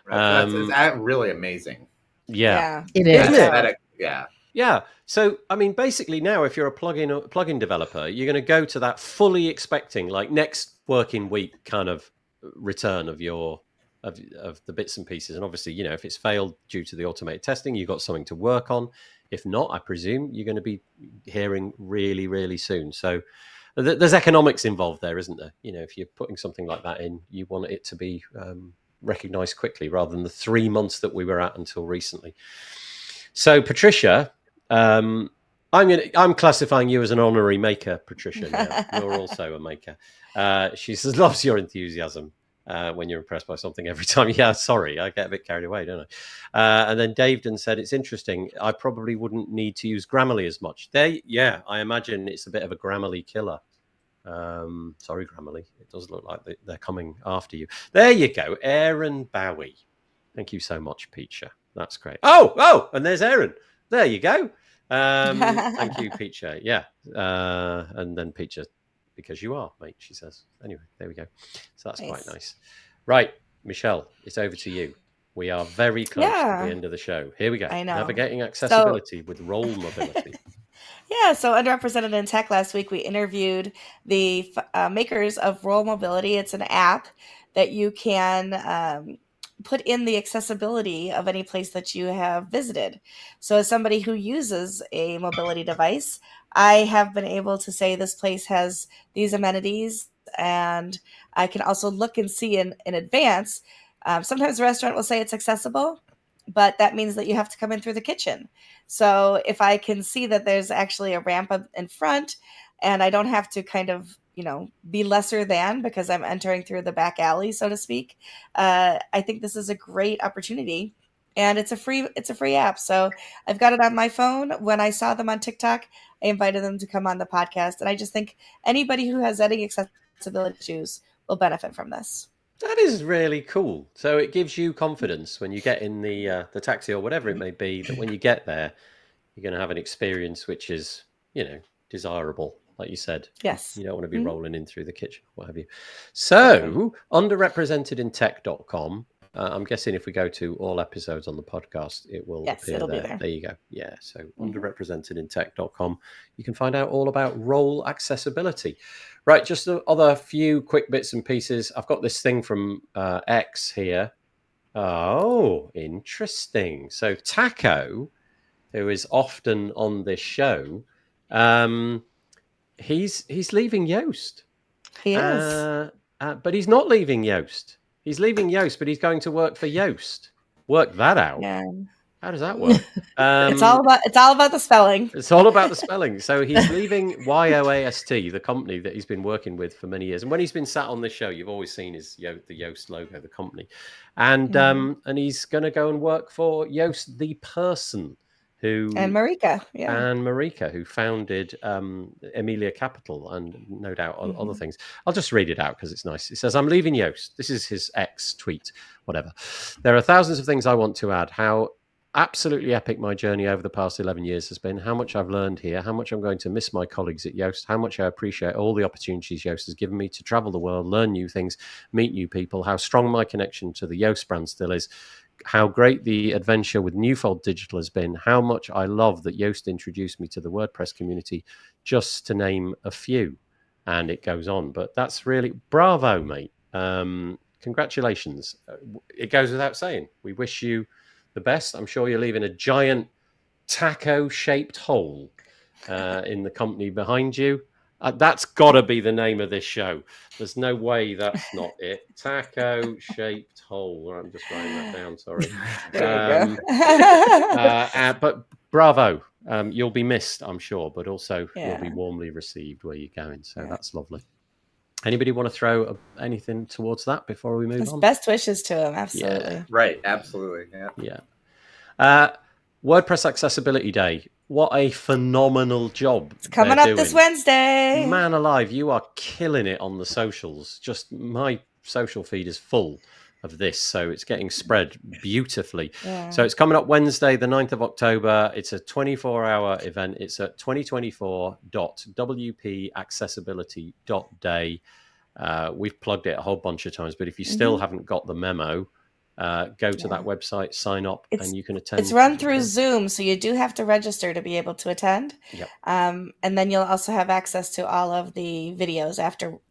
Right. That's really amazing. Yeah. It is. Isn't it? Yeah. So, I mean, basically now, if you're a plugin developer, you're going to go to that fully expecting, like, next working week kind of return of your of the bits and pieces. And obviously, if it's failed due to the automated testing, you've got something to work on. If not, I presume you're going to be hearing really, really soon. So there's economics involved there, isn't there? If you're putting something like that in, you want it to be recognized quickly rather than the 3 months that we were at until recently. So, Patricia, I'm classifying you as an honorary maker, Patricia. Now. You're also a maker. She says, loves your enthusiasm. When you're impressed by something every time. Yeah, sorry, I get a bit carried away, don't I? And then Daveden said, it's interesting. I probably wouldn't need to use Grammarly as much. I imagine it's a bit of a Grammarly killer. Sorry, Grammarly. It does look like they're coming after you. There you go. Aaron Bowie. Thank you so much, Peacher. That's great. Oh, and there's Aaron. There you go. Thank you, Peacher. Yeah. And then Peacher, because you are, mate, she says. Anyway, there we go. So that's quite nice. Right, Michelle, it's over to you. We are very close to the end of the show. Here we go. I know. Navigating accessibility with role mobility. So Underrepresented in Tech last week, we interviewed the makers of Role Mobility. It's an app that you can put in the accessibility of any place that you have visited. So as somebody who uses a mobility device, I have been able to say this place has these amenities, and I can also look and see in advance. Sometimes the restaurant will say it's accessible, but that means that you have to come in through the kitchen. So if I can see that there's actually a ramp up in front and I don't have to kind of, be lesser than because I'm entering through the back alley, so to speak, I think this is a great opportunity. And it's a free app. So I've got it on my phone. When I saw them on TikTok, I invited them to come on the podcast. And I just think anybody who has any accessibility issues will benefit from this. That is really cool. So it gives you confidence when you get in the taxi or whatever it may be, that when you get there, you're going to have an experience which is, desirable. Like you said, yes, you don't want to be rolling in through the kitchen, what have you. So, underrepresentedintech.com I'm guessing if we go to all episodes on the podcast, it will appear it'll there. Be there. There you go. Yeah. So underrepresentedintech.com, you can find out all about role accessibility. Right. Just the other few quick bits and pieces. I've got this thing from X here. Oh, interesting. So Taco, who is often on this show, he's leaving Yoast. He is. But he's not leaving Yoast. He's leaving Yoast, but he's going to work for Yoast. Work that out. Yeah. How does that work? It's all about the spelling. It's all about the spelling. So he's leaving YOAST, the company that he's been working with for many years. And when he's been sat on this show, you've always seen his the Yoast logo, the company. And he's going to go and work for Yoast, the person who and Marika, who founded Amelia Capital and no doubt other things. I'll just read it out because it's nice. It says, "I'm leaving Yoast." This is his X tweet, whatever. "There are thousands of things I want to add. How absolutely epic my journey over the past 11 years has been, how much I've learned here, how much I'm going to miss my colleagues at Yoast, how much I appreciate all the opportunities Yoast has given me to travel the world, learn new things, meet new people, how strong my connection to the Yoast brand still is, how great the adventure with Newfold Digital has been, how much I love that Yoast introduced me to the WordPress community, just to name a few." And it goes on. But that's really bravo, mate. Congratulations. It goes without saying. We wish you the best. I'm sure you're leaving a giant taco-shaped hole in the company behind you. That's got to be the name of this show. There's no way that's not it. Taco-shaped hole. I'm just writing that down. Sorry. But bravo. You'll be missed, I'm sure, but also you'll be warmly received where you're going. So that's lovely. Anybody want to throw anything towards that before we move on? Best wishes to him. Absolutely. Yeah. Right. Absolutely. Yeah. WordPress Accessibility Day. What a phenomenal job. It's coming up this Wednesday. Man alive, you are killing it on the socials. Just my social feed is full of this, so it's getting spread beautifully. Yeah. So it's coming up Wednesday, the 9th of October. It's a 24-hour event. It's at 2024.wpaccessibility.day. We've plugged it a whole bunch of times, but if you still haven't got the memo, go to that website, sign up, and you can attend. It's run through Zoom, so you do have to register to be able to attend. Yep. And then you'll also have access to all of the videos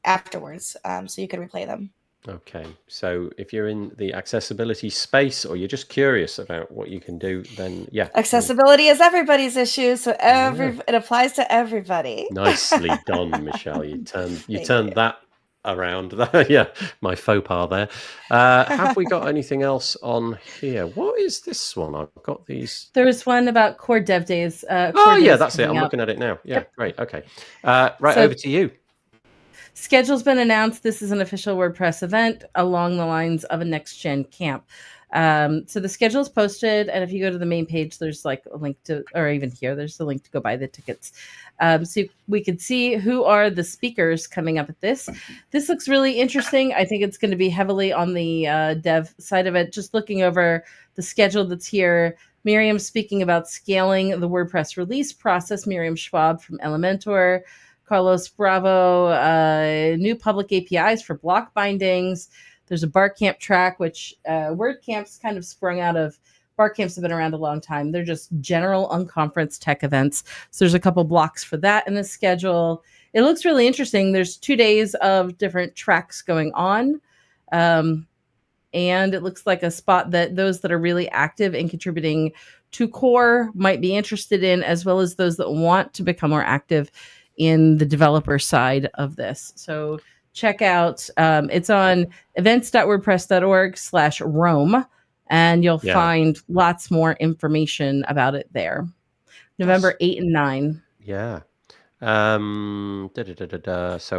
afterwards, so you can replay them. Okay, so if you're in the accessibility space or you're just curious about what you can do, then accessibility is everybody's issue, so it applies to everybody. Nicely done, Michelle. You turned that around. My faux pas there. Have we got anything else on here? What is this one? I've got these. There was one about Core Dev Days. That's it. I'm looking at it now. Yeah, great. Okay. Over to you. Schedule's been announced. This is an official WordPress event along the lines of a next gen camp. So the schedule is posted, and if you go to the main page, there's like a link to, or even here, there's a link to go buy the tickets. So we could see who are the speakers coming up at this. This looks really interesting. I think it's going to be heavily on the dev side of it. Just looking over the schedule that's here, Miriam speaking about scaling the WordPress release process. Miriam Schwab from Elementor. Carlos Bravo, new public APIs for block bindings. There's a Barcamp track, which WordCamp's kind of sprung out of. Barcamps have been around a long time. They're just general unconference tech events. So there's a couple blocks for that in the schedule. It looks really interesting. There's 2 days of different tracks going on. And it looks like a spot that those that are really active in contributing to core might be interested in, as well as those that want to become more active in the developer side of this. So check out, it's on events.wordpress.org/Rome, and you'll find lots more information about it there. November 8 and 9. Yeah. So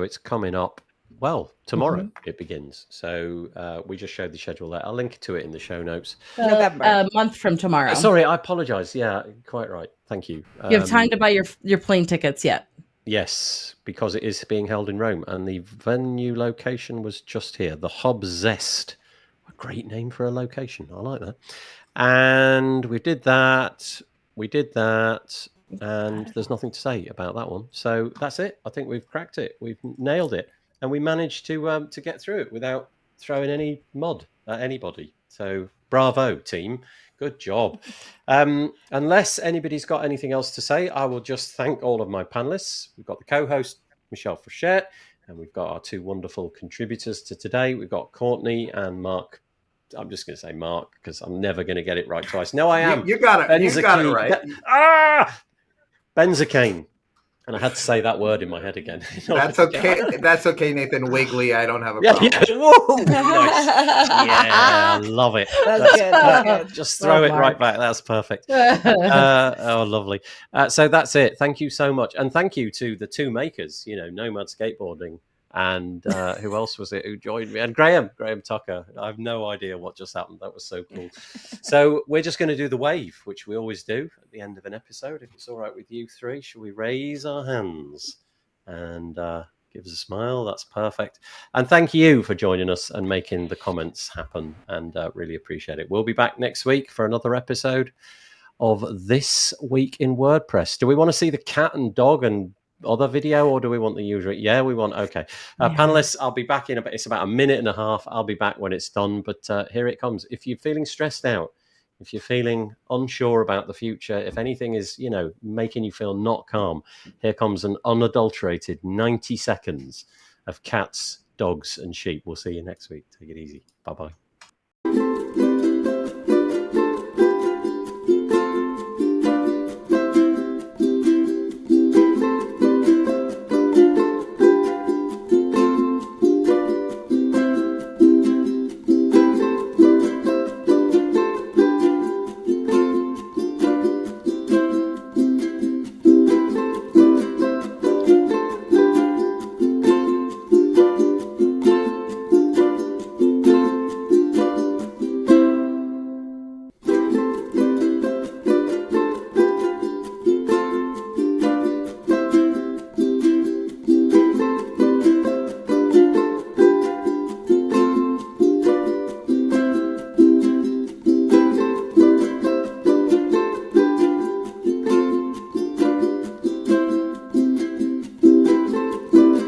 it's coming up. Well, tomorrow it begins. So we just showed the schedule there. I'll link to it in the show notes. November. A month from tomorrow. Sorry, I apologize. Yeah, quite right. Thank you. You have time to buy your plane tickets yet. Yes, because it is being held in Rome, and the venue location was just here. The Hub Zest. A great name for a location. I like that. And we did that, and there's nothing to say about that one. So that's it. I think we've cracked it. We've nailed it, and we managed to get through it without throwing any mud at anybody. So bravo, team. Good job. Unless anybody's got anything else to say, I will just thank all of my panelists. We've got the co-host, Michelle Frechette, and we've got our two wonderful contributors to today. We've got Courtney and Marc. I'm just going to say Marc because I'm never going to get it right twice. No, I am. You got it. You got it right. Benzakein. And I had to say that word in my head again. That's okay. That's okay, Nathan. Wiggly. I don't have a problem. Yeah. Whoa, nice. Yeah, I love it. That's good. Just throw it right back. That's perfect. Oh, lovely. So that's it. Thank you so much. And thank you to the two makers, Nomad Skateboarding. And who else was it who joined me? And Graham Tucker. I have no idea what just happened. That was so cool. So we're just going to do the wave, which we always do at the end of an episode. If it's all right with you three, shall we raise our hands and give us a smile? That's perfect. And thank you for joining us and making the comments happen. And really appreciate it. We'll be back next week for another episode of This Week in WordPress. Do we want to see the cat and dog and other video, or do we want the usual? Yeah, we want. Okay, panelists, I'll be back in it's about a minute and a half. I'll be back when it's done, but here it comes. If you're feeling stressed out, if you're feeling unsure about the future, if anything is making you feel not calm, here comes an unadulterated 90 seconds of cats, dogs and sheep. We'll see you next week. Take it easy. Bye-bye.